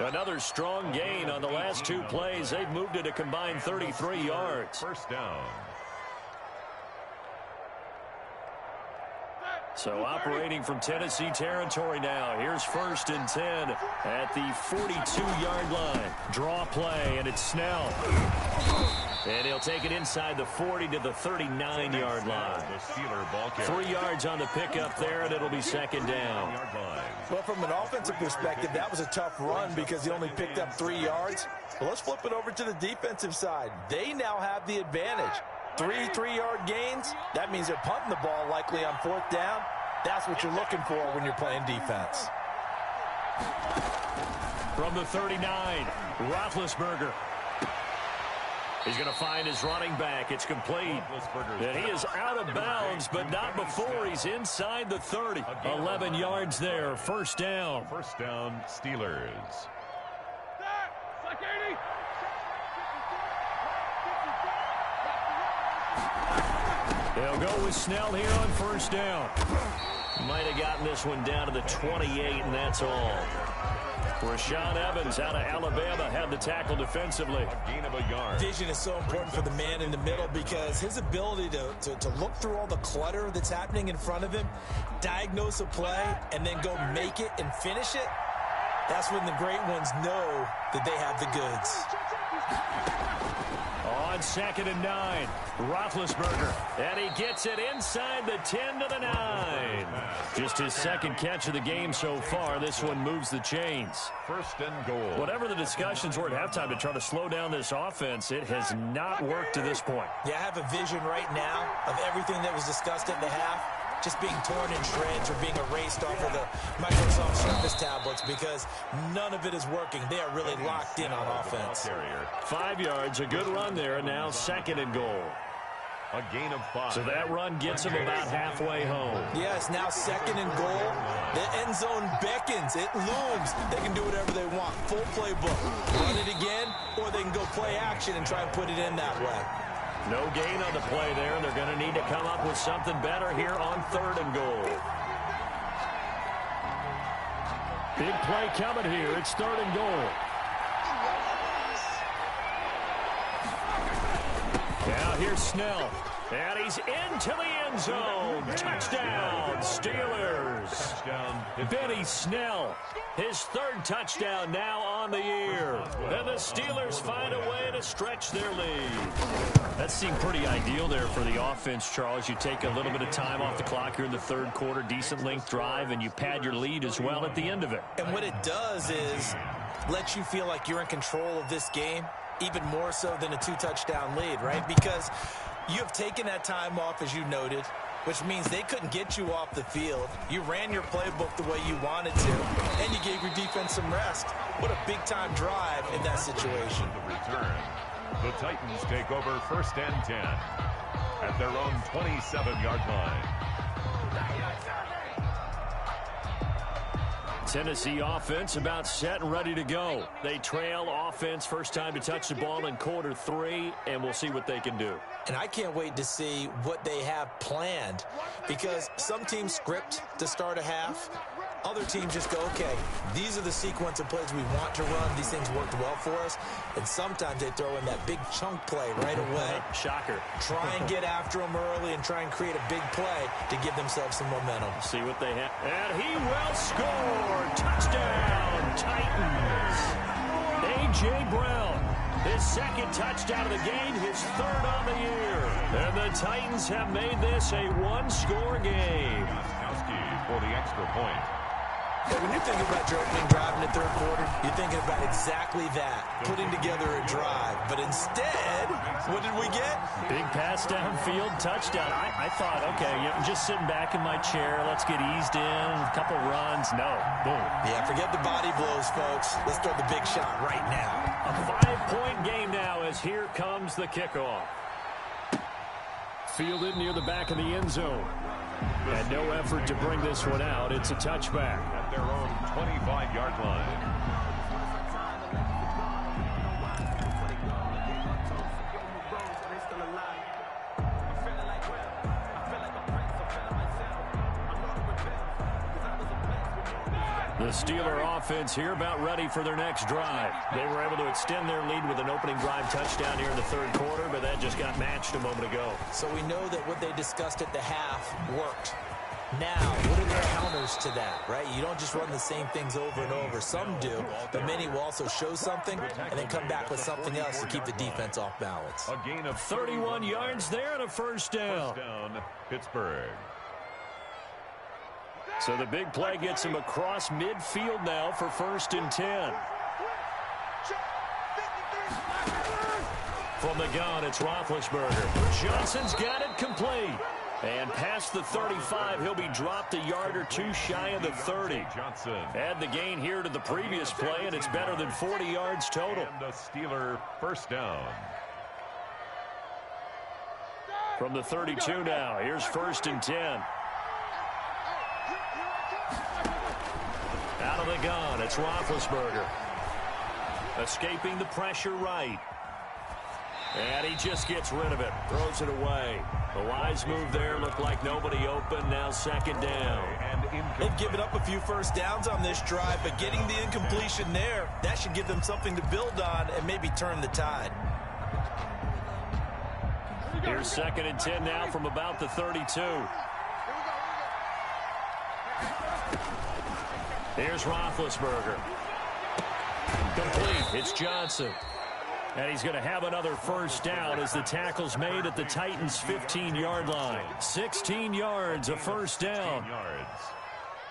Another strong gain on the last 2 plays. They've moved it a combined 33 yards. First down. So operating from Tennessee territory now. Here's 1st and 10 at the 42-yard line. Draw play, and it's Snell. And he'll take it inside the 40 to the 39-yard line. 3 yards on the pickup there, and it'll be 2nd down. Well, from an offensive perspective, that was a tough run because he only picked up 3 yards. Well, let's flip it over to the defensive side. They now have the advantage. 3 3-yard gains, that means they're punting the ball likely on 4th down. That's what you're looking for when you're playing defense. From the 39, Roethlisberger. He's going to find his running back. It's complete. And he is out of bounds, but not before he's inside the 30. 11 yards there. First down. First down, Steelers. They'll go with Snell here on first down. Might have gotten this one down to the 28, and that's all. Rashaan Evans out of Alabama had the tackle defensively. A gain of a yard. Vision is so important for the man in the middle because his ability to look through all the clutter that's happening in front of him, diagnose a play, and then go make it and finish it, that's when the great ones know that they have the goods. On 2nd and 9, Roethlisberger, and he gets it inside the 10 to the 9. Just his second catch of the game so far. This one moves the chains. First and goal. Whatever the discussions were at halftime to try to slow down this offense, it has not worked to this point. Yeah, I have a vision right now of everything that was discussed at the half just being torn in shreds or being erased off of the Microsoft Surface tablets because none of it is working. They are really locked in on offense. 5 yards, a good run there, and now 2nd and goal. A gain of 5. So that run gets him about halfway home. Yes, now 2nd and goal. The end zone beckons. It looms. They can do whatever they want. Full playbook. Run it again, or they can go play action and try and put it in that way. No gain on the play there. They're going to need to come up with something better here on 3rd and goal. Big play coming here. It's 3rd and goal. Now here's Snell. And he's into the end zone. Touchdown, Steelers. Touchdown. Benny Snell, his 3rd touchdown now on the year. And the Steelers find a way to stretch their lead. That seemed pretty ideal there for the offense, Charles. You take a little bit of time off the clock here in the 3rd quarter, decent length drive, and you pad your lead as well at the end of it. And what it does is let you feel like you're in control of this game, even more so than a 2-touchdown lead, right? Because you have taken that time off, as you noted, which means they couldn't get you off the field. You ran your playbook the way you wanted to, and you gave your defense some rest. What a big-time drive in that situation. The return. The Titans take over 1st and 10 at their own 27-yard line. Tennessee offense about set and ready to go. They trail offense first time to touch the ball in quarter 3, and we'll see what they can do. And I can't wait to see what they have planned because some teams script to start a half. Other teams just go, okay, these are the sequence of plays we want to run. These things worked well for us. And sometimes they throw in that big chunk play right away. Shocker. Try and get after them early and try and create a big play to give themselves some momentum. See what they have. And he will score. Touchdown, Titans. A.J. Brown, his 2nd touchdown of the game, his 3rd on the year. And the Titans have made this a 1-score game. For the extra point. Yeah, when you're thinking about your opening drive in the 3rd quarter, you're thinking about exactly that, putting together a drive. But instead, what did we get? Big pass downfield, touchdown. I thought, okay, I'm just sitting back in my chair. Let's get eased in, a couple runs. No, boom. Yeah, forget the body blows, folks. Let's throw the big shot right now. A 5-point game now as here comes the kickoff. Fielded near the back of the end zone. And no effort to bring this one out. It's a touchback. At their own 25-yard line. The Steeler offense here about ready for their next drive. They were able to extend their lead with an opening drive touchdown here in the 3rd quarter, but that just got matched a moment ago. So we know that what they discussed at the half worked. Now, what are the counters to that, right? You don't just run the same things over and over. Some do, but many will also show something and then come back with something else to keep the defense off balance. A gain of 31 yards there and a first down. First down, Pittsburgh. So the big play gets him across midfield now for 1st and 10. From the gun, it's Roethlisberger. Johnson's got it complete. And past the 35, he'll be dropped a yard or 2 shy of the 30. Johnson. Add the gain here to the previous play, and it's better than 40 yards total. And a Steeler first down. From the 32 now, here's 1st and 10. Out of the gun, it's Roethlisberger. Escaping the pressure right. And he just gets rid of it. Throws it away. The wise move there. Looked like nobody open. Now 2nd down. They've given up a few first downs on this drive, but getting the incompletion there, that should give them something to build on and maybe turn the tide. Here's 2nd and 10 now from about the 32. Here's Roethlisberger. Complete. It's Johnson. And he's going to have another first down as the tackle's made at the Titans' 15-yard line. 16 yards, a first down.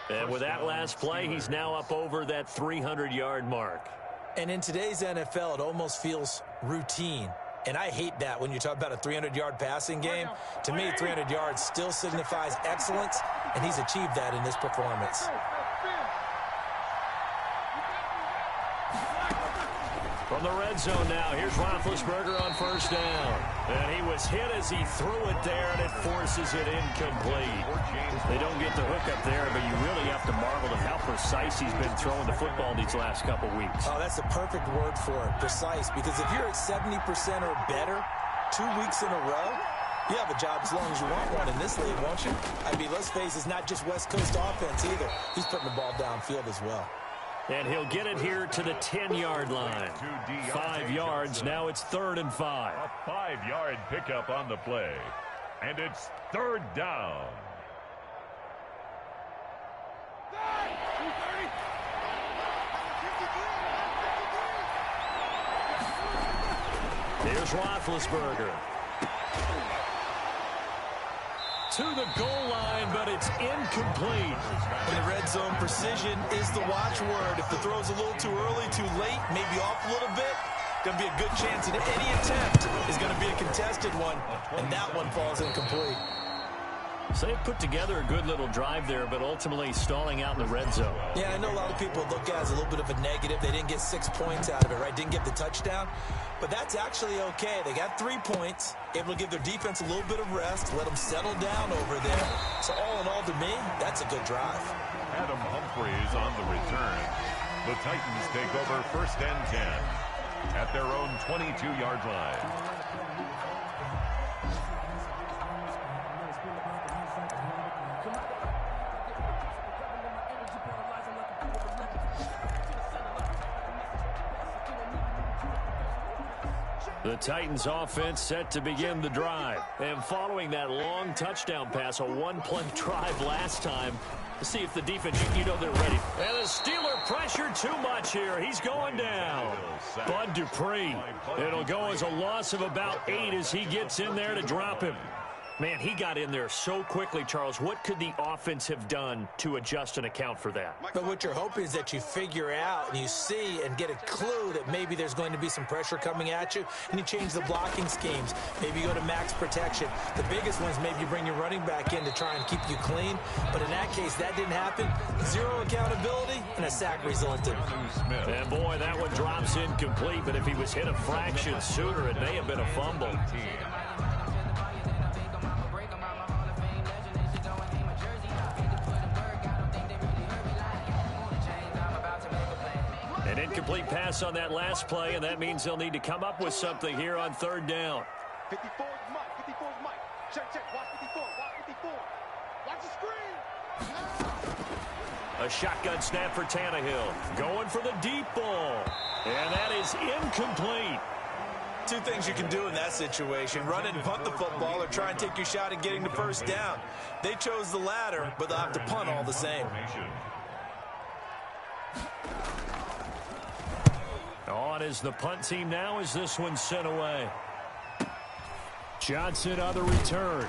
And with that last play, he's now up over that 300-yard mark. And in today's NFL, it almost feels routine. And I hate that when you talk about a 300-yard passing game. To me, 300 yards still signifies excellence, and he's achieved that in this performance. From the red zone now, here's Roethlisberger on first down. And he was hit as he threw it there, and it forces it incomplete. They don't get the hook up there, but you really have to marvel at how precise he's been throwing the football these last couple weeks. Oh, that's the perfect word for it, precise, because if you're at 70% or better 2 weeks in a row, you have a job as long as you want one in this league, won't you? I mean, let's face it, it's not just West Coast offense either. He's putting the ball downfield as well. And he'll get it here to the 10-yard line. 5 yards. Now it's 3rd and 5. A 5-yard pickup on the play. And it's 3rd down. Here's Roethlisberger. To the goal line, but it's incomplete. In the red zone, precision is the watchword. If the throw's a little too early, too late, maybe off a little bit, going to be a good chance that any attempt is going to be a contested one, and that one falls incomplete. So they put together a good little drive there, but ultimately stalling out in the red zone. Yeah, I know a lot of people look at it as a little bit of a negative. They didn't get 6 points out of it, right? Didn't get the touchdown. But that's actually okay. They got 3 points, able to give their defense a little bit of rest, let them settle down over there. So all in all, to me, that's a good drive. Adam Humphries on the return. The Titans take over 1st and 10 at their own 22-yard line. The Titans offense set to begin the drive. And following that long touchdown pass, a one-play drive last time, to see if the defense, you know they're ready. And the Steeler pressure too much here. He's going down. Bud Dupree. It'll go as a loss of about 8 as he gets in there to drop him. Man, he got in there so quickly, Charles. What could the offense have done to adjust and account for that? But what you're hoping is that you figure out and you see and get a clue that maybe there's going to be some pressure coming at you, and you change the blocking schemes. Maybe you go to max protection. The biggest one is maybe you bring your running back in to try and keep you clean. But in that case, that didn't happen. 0 accountability, and a sack resulted. And boy, that one drops incomplete, but if he was hit a fraction sooner, it may have been a fumble. An incomplete pass on that last play, and that means they'll need to come up with something here on 3rd down. 54 is Mike. 54 is Mike. Check, check. Watch 54. Watch 54. Watch the screen. A shotgun snap for Tannehill. Going for the deep ball. And that is incomplete. 2 things you can do in that situation. Run and punt the football or try and take your shot at getting the first down. They chose the latter, but they'll have to punt all the same. On is the punt team now as this one's sent away. Johnson on the return.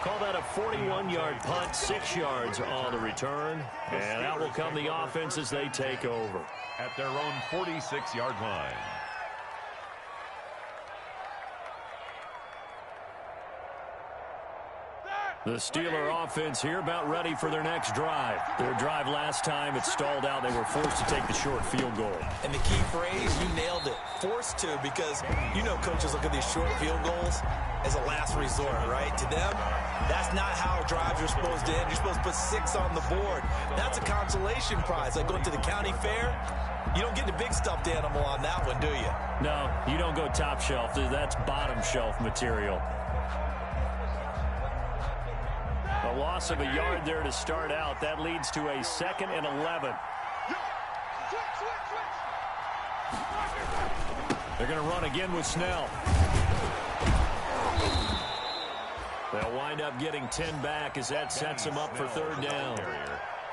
Call that a 41-yard punt, 6 yards on the return. And out will come the offense as they take over. At their own 46-yard line. The Steeler offense here about ready for their next drive. Their drive last time, it stalled out. They were forced to take the short field goal. And the key phrase, you nailed it. Forced to, because you know coaches look at these short field goals as a last resort, right? To them, that's not how drives are supposed to end. You're supposed to put 6 on the board. That's a consolation prize. Like going to the county fair, you don't get the big stuffed animal on that one, do you? No, you don't go top shelf. That's bottom shelf material. A loss of a yard there to start out. That leads to a 2nd and 11. They're going to run again with Snell. They'll wind up getting 10 back as that sets them up for 3rd down.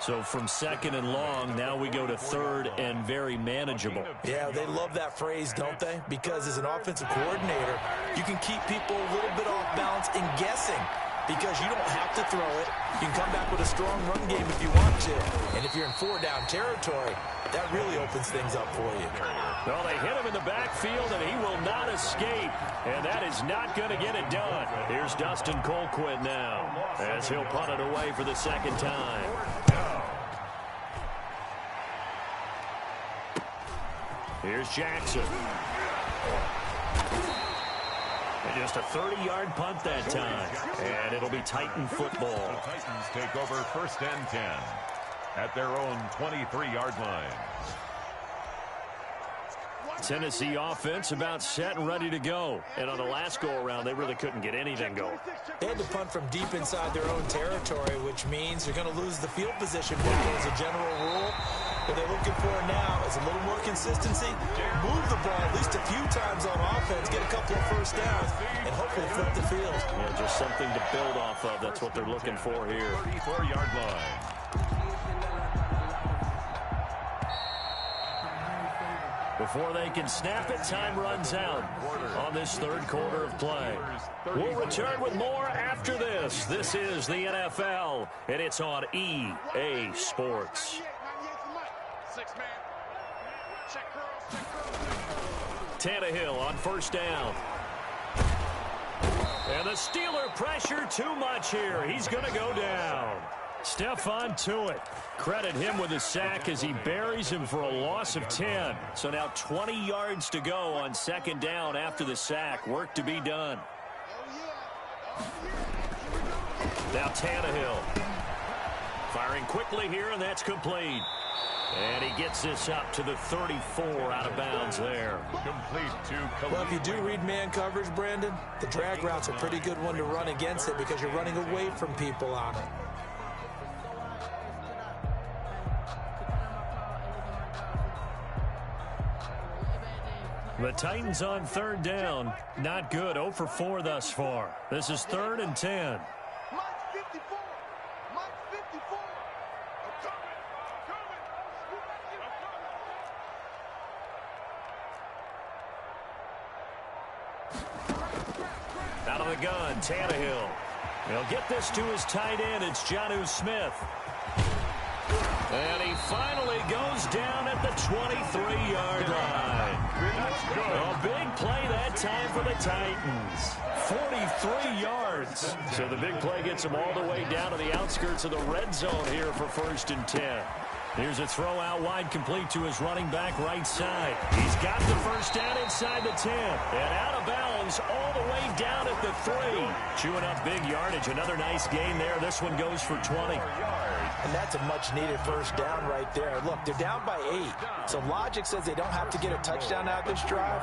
So from 2nd and long, now we go to 3rd and very manageable. Yeah, they love that phrase, don't they? Because as an offensive coordinator, you can keep people a little bit off balance and guessing. Because you don't have to throw it. You can come back with a strong run game if you want to. And if you're in 4-down territory, that really opens things up for you. Well, they hit him in the backfield, and he will not escape. And that is not going to get it done. Here's Dustin Colquitt now as he'll punt it away for the 2nd time. Here's Jackson. And just a 30-yard punt that time. And it'll be Titan football. The Titans take over 1st and 10 at their own 23-yard line. Tennessee offense about set and ready to go. And on the last go-around, they really couldn't get anything going. They had to punt from deep inside their own territory, which means you're going to lose the field position battle as a general rule. What they're looking for now is a little more consistency, move the ball at least a few times on offense, get a couple of 1st downs, and hopefully flip the field. Yeah, just something to build off of. That's what they're looking for here. 34-yard line. Before they can snap it, time runs out on this 3rd quarter of play. We'll return with more after this. This is the NFL, and it's on EA Sports. Tannehill on 1st down. And the Steeler pressure too much here. He's going to go down. Stephon Tuitt. Credit him with a sack as he buries him for a loss of 10. So now 20 yards to go on 2nd down after the sack. Work to be done. Now Tannehill. Firing quickly here, and that's complete. And he gets this up to the 34 out of bounds there. Complete to Well, if you do read man coverage, Brandon, the drag route's a pretty good one to run against it because you're running away from people on it. The Titans on 3rd down. Not good. 0 for 4 thus far. This is 3rd and 10. Out of the gun, Tannehill. He'll get this to his tight end. It's Jonnu Smith. And he finally goes down at the 23-yard line. A big play that time for the Titans. 43 yards. So the big play gets him all the way down to the outskirts of the red zone here for 1st and 10. Here's a throw out wide, complete to his running back right side. He's got the 1st down inside the 10. And out of bounds all the way down at the 3. Chewing up big yardage. Another nice gain there. This one goes for 20. And that's a much-needed 1st down right there. Look, they're down by 8. So logic says they don't have to get a touchdown out of this drive.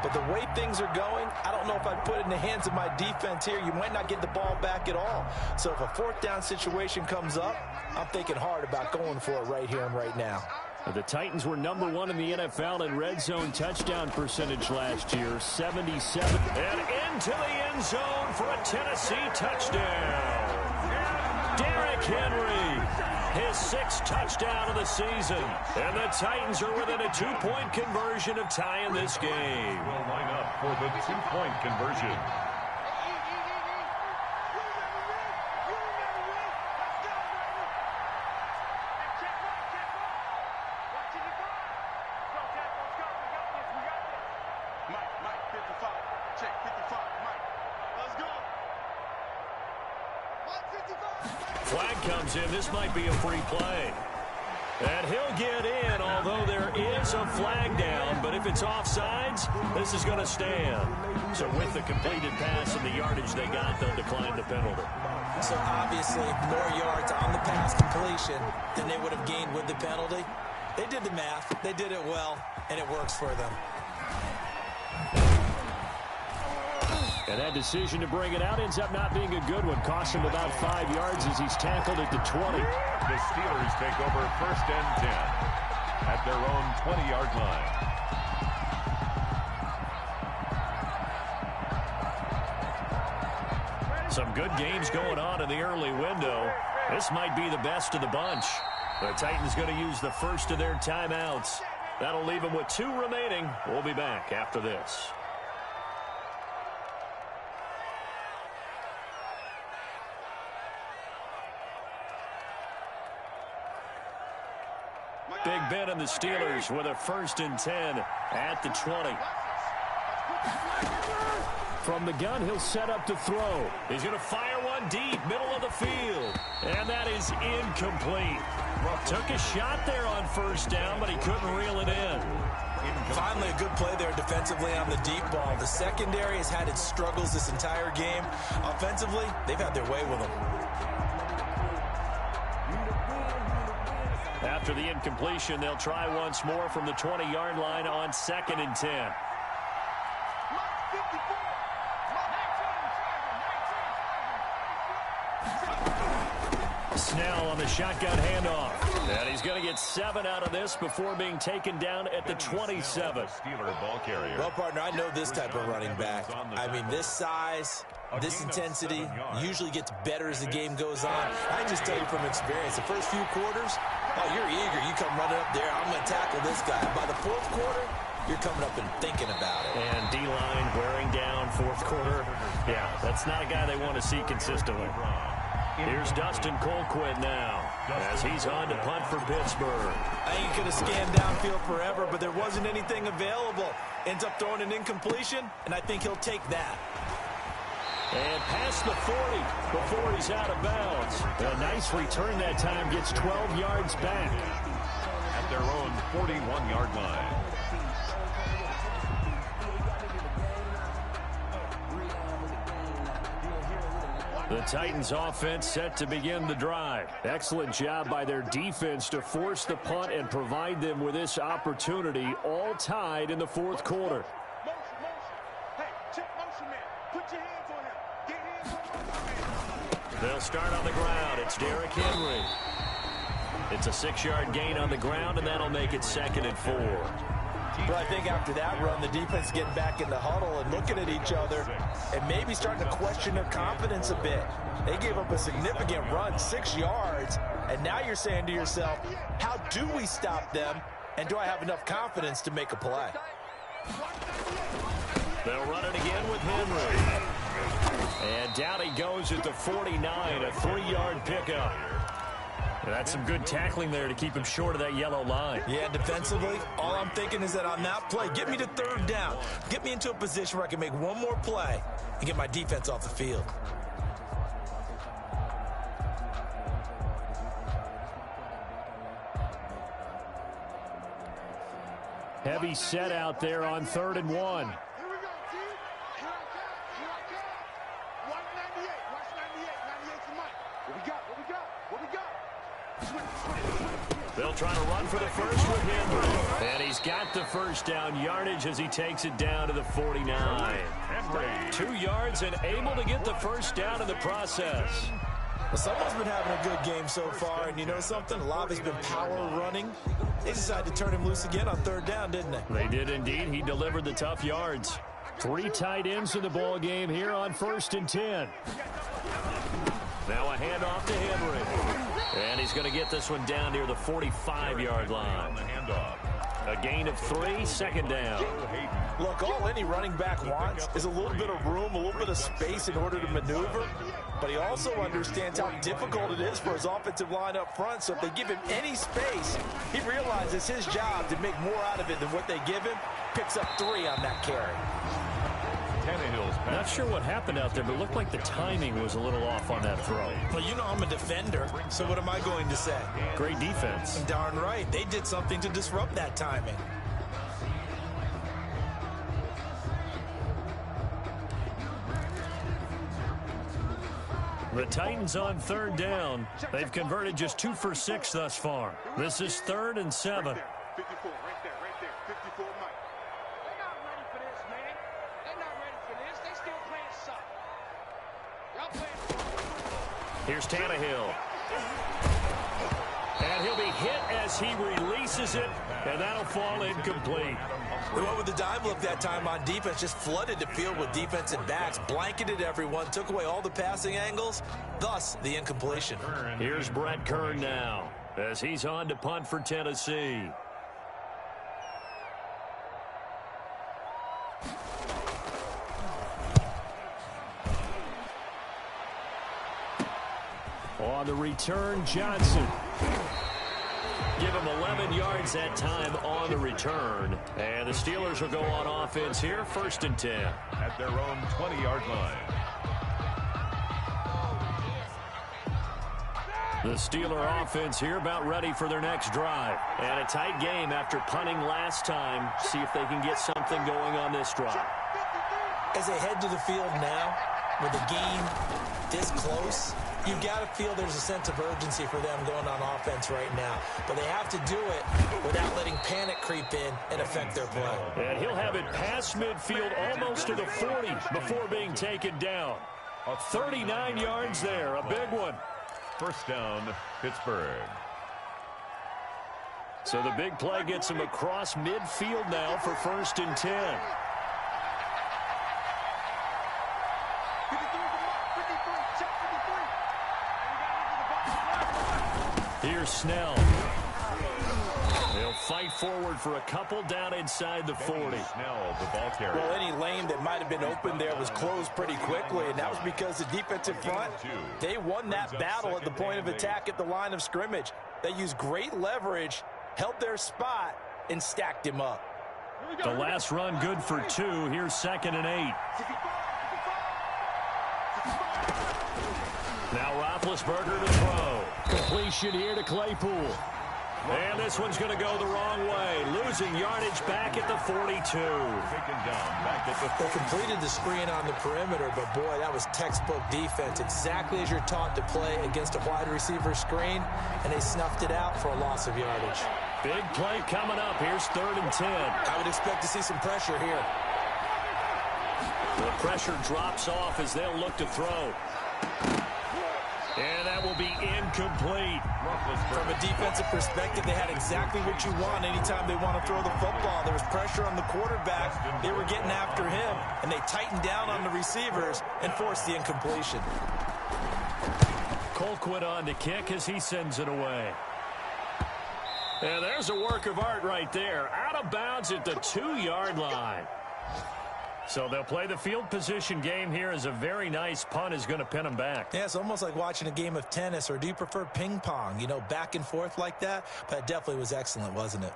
But the way things are going, I don't know if I'd put it in the hands of my defense here. You might not get the ball back at all. So if a 4th down situation comes up, I'm thinking hard about going for it right here and right now. The Titans were number 1 in the NFL in red zone touchdown percentage last year, 77. And into the end zone for a Tennessee touchdown. Derrick Henry, his 6th touchdown of the season. And the Titans are within a 2-point conversion of tying this game. will line up for the 2-point conversion. Flag comes in. This might be a free play. And he'll get in, although there is a flag down. But if it's offsides, this is going to stand. So with the completed pass and the yardage they got, they'll decline the penalty. So obviously, more yards on the pass completion than they would have gained with the penalty. They did the math. They did it well, and it works for them. And that decision to bring it out ends up not being a good one. Costs him about 5 yards as he's tackled at the 20. The Steelers take over 1st and 10 at their own 20-yard line. Some good games going on in the early window. This might be the best of the bunch. The Titans going to use the first of their timeouts. That'll leave them with 2 remaining. We'll be back after this. Big Ben and the Steelers with a 1st and 10 at the 20. From the gun, he'll set up to throw. He's going to fire one deep, middle of the field. And that is incomplete. Took a shot there on 1st down, but he couldn't reel it in. Finally, a good play there defensively on the deep ball. The secondary has had its struggles this entire game. Offensively, they've had their way with them. After the incompletion, they'll try once more from the 20-yard line on 2nd and 10. Snell on the shotgun handoff. And he's going to get 7 out of this before being taken down at the 27. Steeler ball carrier. Well, partner, I know this type of running back. I mean, this size, this intensity usually gets better as the game goes on. I can just tell you from experience, the first few quarters, oh, you're eager. You come running up there, I'm going to tackle this guy. By the 4th quarter, you're coming up and thinking about it. And D-line wearing down 4th quarter. Yeah, that's not a guy they want to see consistently. Here's Dustin Colquitt now as he's on to punt for Pittsburgh. I think he could have scanned downfield forever, but there wasn't anything available. Ends up throwing an incompletion, and I think he'll take that. And past the 40 before he's out of bounds. A nice return that time, gets 12 yards back. At their own 41-yard line. The Titans offense set to begin the drive. Excellent job by their defense to force the punt and provide them with this opportunity, all tied in the 4th quarter. They'll start on the ground. It's Derrick Henry. It's a 6-yard gain on the ground, and that'll make it 2nd and 4. But I think after that run, the defense getting back in the huddle and looking at each other and maybe starting to question their confidence a bit. They gave up a significant run, 6 yards, and now you're saying to yourself, how do we stop them, and do I have enough confidence to make a play? They'll run it again with Henry. And down he goes at the 49, a 3-yard pickup. That's some good tackling there to keep him short of that yellow line. Yeah, defensively, all I'm thinking is that on that play, get me to 3rd down. Get me into a position where I can make one more play and get my defense off the field. Heavy set out there on 3rd and 1. Here we go, team. Here I come. 198. Watch 98. 98 to Mike. What we got? What we got? What we got? They'll try to run for the first with Henry. And he's got the 1st down yardage as he takes it down to the 49. Henry. 2 yards and able to get the 1st down in the process. Well, someone's been having a good game so far, and you know something? A lot of it's been power running. They decided to turn him loose again on 3rd down, didn't they? They did indeed. He delivered the tough yards. 3 tight ends in the ball game here on 1st and 10. Now a handoff to Henry. And he's going to get this one down near the 45-yard line. A gain of 3, 2nd down. Look, all any running back wants is a little bit of room, a little bit of space in order to maneuver. But he also understands how difficult it is for his offensive line up front. So if they give him any space, he realizes his job to make more out of it than what they give him. Picks up 3 on that carry. Tannehill's Not sure what happened out there, but it looked like the timing was a little off on that throw. Well, you know I'm a defender, so what am I going to say? Great defense. Darn right. They did something to disrupt that timing. The Titans on third down. They've converted just 2 for 6 thus far. This is 3rd and 7. 54, right there, 54 Mike. They're not ready for this, man. They're not ready for this. They still playing suck. Y'all playing. Here's Tannehill. And he'll be hit as he releases it, and that'll fall incomplete. They went with the dime look that time on defense, just flooded the field with defensive backs, blanketed everyone, took away all the passing angles, thus the incompletion. Here's Brett Kern now as he's on to punt for Tennessee. On the return, Johnson. Give him 11 yards that time on the return. And the Steelers will go on offense here, 1st and 10. At their own 20-yard line. The Steeler offense here about ready for their next drive. And a tight game after punting last time. See if they can get something going on this drive. As they head to the field now, with the game this close, you've got to feel there's a sense of urgency for them going on offense right now. But they have to do it without letting panic creep in and affect their play. And he'll have it past midfield almost to the 40 before being taken down. 39 yards there, a big one. 1st down, Pittsburgh. So the big play gets him across midfield now for 1st and 10. Here's Snell. He'll fight forward for a couple down inside the 40. Snell, the ball carrier. Well, any lane that might have been open there was closed pretty quickly, and that was because the defensive front, they won that battle at the point of attack at the line of scrimmage. They used great leverage, held their spot, and stacked him up. The last run good for 2. Here's 2nd and 8. Now Roethlisberger to throw. Completion here to Claypool. And this one's going to go the wrong way. Losing yardage back at the 42. Taken down back at the 42. They completed the screen on the perimeter, but boy, that was textbook defense. Exactly as you're taught to play against a wide receiver screen, and they snuffed it out for a loss of yardage. Big play coming up. Here's 3rd and 10. I would expect to see some pressure here. The pressure drops off as they'll look to throw. And that will be incomplete. From a defensive perspective, they had exactly what you want anytime they want to throw the football. There was pressure on the quarterback. They were getting after him, and they tightened down on the receivers and forced the incompletion. Colquitt on to kick as he sends it away. And there's a work of art right there. Out of bounds at the 2-yard line. So they'll play the field position game here as a very nice punt is going to pin them back. Yeah, it's almost like watching a game of tennis, or do you prefer ping pong? You know, back and forth like that? But it definitely was excellent, wasn't it?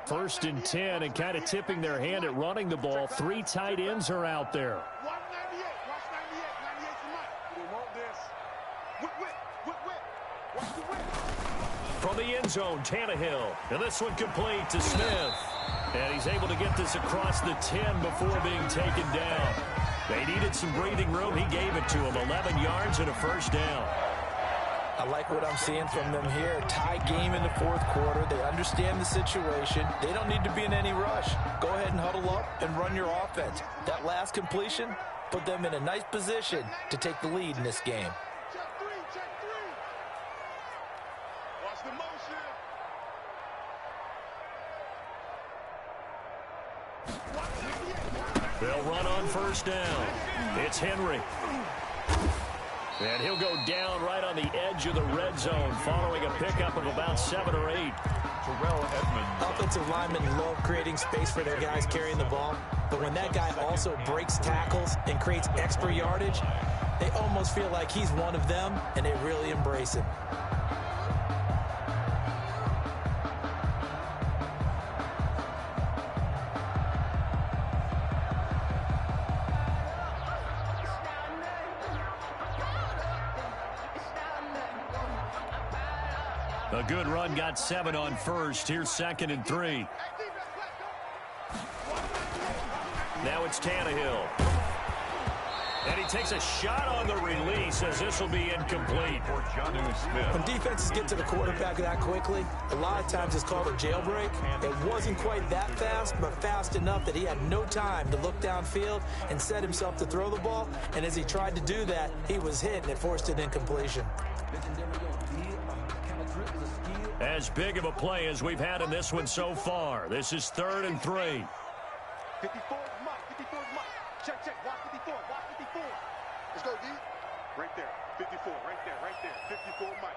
1st and 10, and kind of tipping their hand at running the ball. 3 tight ends are out there. 198, watch 98, 98 to Mike. They want this. Whip. Watch the whip. From the end zone, Tannehill. And this one complete to Smith. And he's able to get this across the 10 before being taken down. They needed some breathing room. He gave it to him. 11 yards and a 1st down. I like what I'm seeing from them here. Tie game in the 4th quarter. They understand the situation. They don't need to be in any rush. Go ahead and huddle up and run your offense. That last completion put them in a nice position to take the lead in this game. Check three. Watch the motion. They'll run on 1st down. It's Henry. And he'll go down right on the edge of the red zone following a pickup of about 7 or 8. Terrell Edmonds. Offensive linemen love creating space for their guys carrying the ball, but when that guy also breaks tackles and creates extra yardage, they almost feel like he's one of them, and they really embrace him. A good run got 7 on first. Here's 2nd and 3. Now it's Tannehill. And he takes a shot on the release as this will be incomplete. When defenses get to the quarterback that quickly, a lot of times it's called a jailbreak. It wasn't quite that fast, but fast enough that he had no time to look downfield and set himself to throw the ball. And as he tried to do that, he was hit, and it forced an incompletion. As big of a play as we've had in this one so far. This is 3rd and 3. 54 is Mike. 54 is Mike. Check, check. Watch 54. Watch 54. Let's go, D. Right there. 54. Right there. Right there. 54 Mike.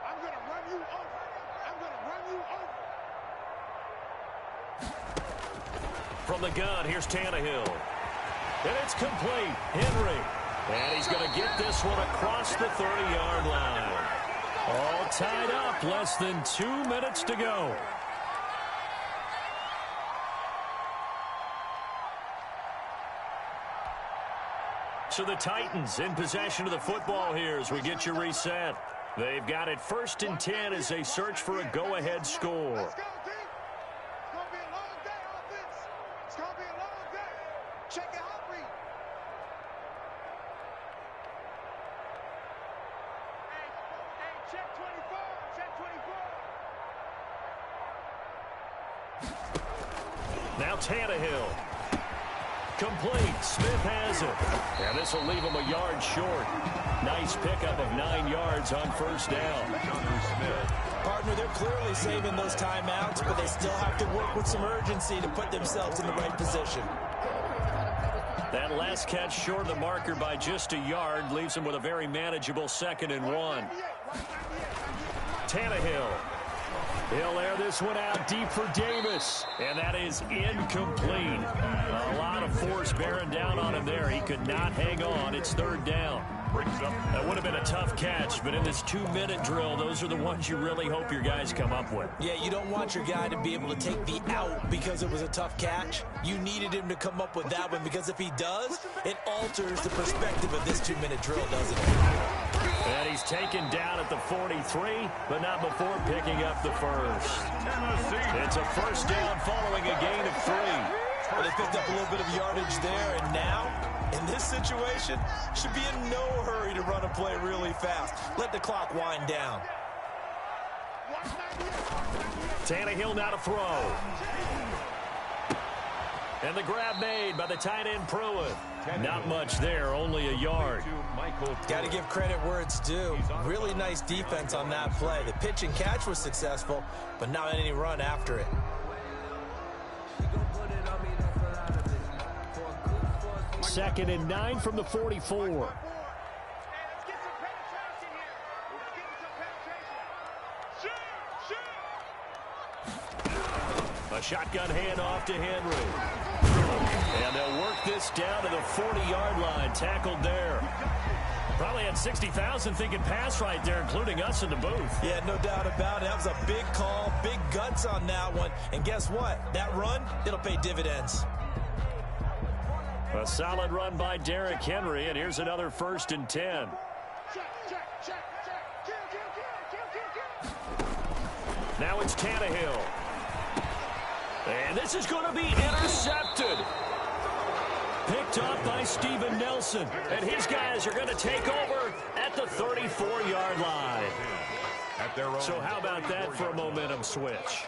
I'm going to run you over. I'm going to run you over. From the gun, here's Tannehill. And it's complete. Henry. And he's going to get this one across the 30-yard line. All tied up. Less than 2 minutes to go. So the Titans in possession of the football here as we get you reset. They've got it 1st and 10 as they search for a go-ahead score. Let's go, D. It's going to be a long day, offense. It's going to be a long day. Check it out, read. Hey, check 24. Check 24. Now Tannehill. Complete. Smith has it. And this will leave him a yard short. Nice pickup of 9 yards on 1st down. Partner, they're clearly saving those timeouts, but they still have to work with some urgency to put themselves in the right position. That last catch short of the marker by just a yard leaves him with a very manageable 2nd and 1. Tannehill. He'll air this one out deep for Davis. And that is incomplete. A lot of force bearing down on him there. He could not hang on. It's 3rd down. That would have been a tough catch, but in this 2-minute drill, those are the ones you really hope your guys come up with. Yeah, you don't want your guy to be able to take the out because it was a tough catch. You needed him to come up with that one because if he does, it alters the perspective of this 2-minute drill, doesn't it? And he's taken down at the 43, but not before picking up the first. It's a 1st down following a gain of 3. Well, they picked up a little bit of yardage there, and now, in this situation, should be in no hurry to run a play really fast. Let the clock wind down. Tannehill now to throw. And the grab made by the tight end Pruitt. Not much there, only a yard. Got to give credit where it's due. Really nice defense on that play. The pitch and catch was successful, but not any run after it. 2nd and 9 from the 44. A shotgun handoff to Henry. And they'll work this down to the 40-yard line. Tackled there. Probably had 60,000 thinking pass right there, including us in the booth. Yeah, no doubt about it. That was a big call, big guts on that one. And guess what? That run, it'll pay dividends. A solid run by Derrick Henry, and here's another 1st and 10. Now it's Tannehill. And this is going to be intercepted. Picked off by Steven Nelson. And his guys are going to take over at the 34-yard line. So how about that for a momentum switch?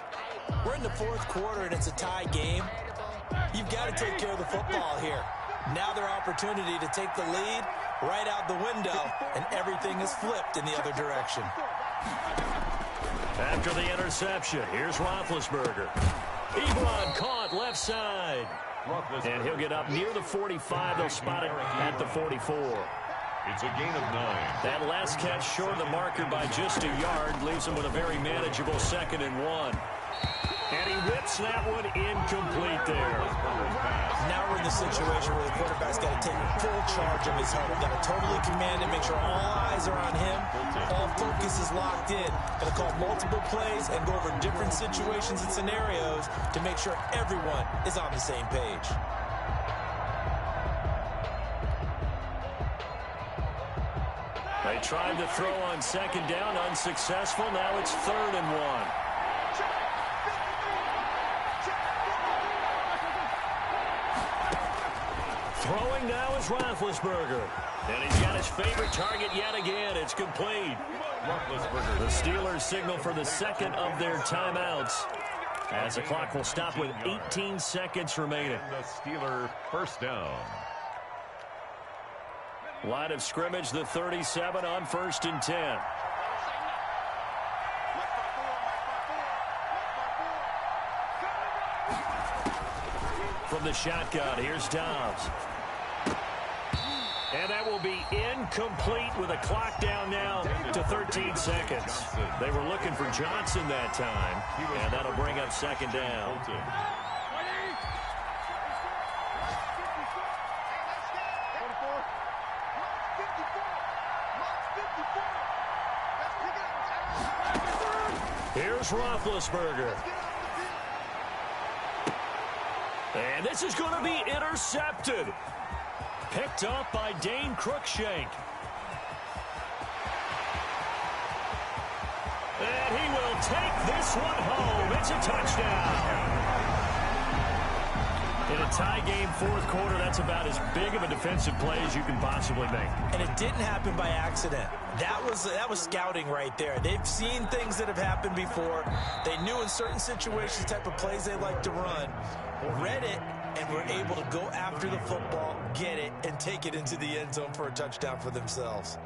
We're in the 4th quarter, and it's a tie game. You've got to take care of the football here. Now their opportunity to take the lead right out the window, and everything is flipped in the other direction. After the interception, here's Roethlisberger. Ebron caught left side. And he'll get up near the 45. They'll spot it at the 44. It's a gain of 9. That last catch short of the marker by just a yard leaves him with a very manageable 2nd and 1. And he whips that one incomplete there. Now we're in the situation where the quarterback's got to take full charge of his home. Got to totally command it, make sure all eyes are on him. All focus is locked in. Got to call multiple plays and go over different situations and scenarios to make sure everyone is on the same page. They tried to throw on second down, unsuccessful. Now it's 3rd and 1. Throwing now is Roethlisberger. And he's got his favorite target yet again. It's complete. The Steelers signal for the second of their timeouts, as the clock will stop with 18 seconds remaining. The Steeler first down. Line of scrimmage, the 37 on 1st and 10. From the shotgun, here's Dobbs. And that will be incomplete with a clock down now to 13 seconds. They were looking for Johnson that time, and that'll bring up second down. Here's Roethlisberger. And this is going to be intercepted. Picked up by Dane Cruikshank. And he will take this one home. It's a touchdown. In a tie game, 4th quarter, that's about as big of a defensive play as you can possibly make. And it didn't happen by accident. That was scouting right there. They've seen things that have happened before. They knew in certain situations the type of plays they like to run. Read it, and were able to go after the football, get it, and take it into the end zone for a touchdown for themselves.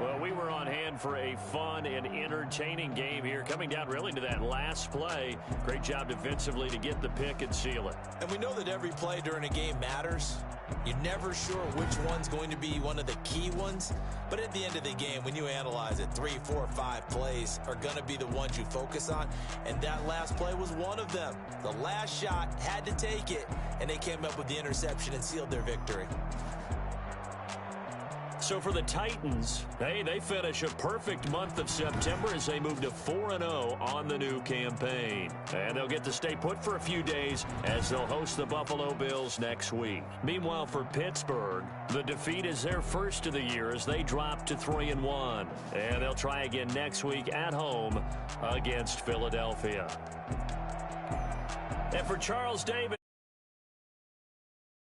Well, we were on hand for a fun and entertaining game here, coming down really to that last play. Great job defensively to get the pick and seal it. And we know that every play during a game matters. You're never sure which one's going to be one of the key ones. But at the end of the game, when you analyze it, 3, 4, 5 plays are going to be the ones you focus on. And that last play was one of them. The last shot had to take it, and they came up with the interception and sealed their victory. So for the Titans, hey, they finish a perfect month of September as they move to 4-0 on the new campaign. And they'll get to stay put for a few days as they'll host the Buffalo Bills next week. Meanwhile, for Pittsburgh, the defeat is their first of the year as they drop to 3-1. And they'll try again next week at home against Philadelphia. And for Charles Davis.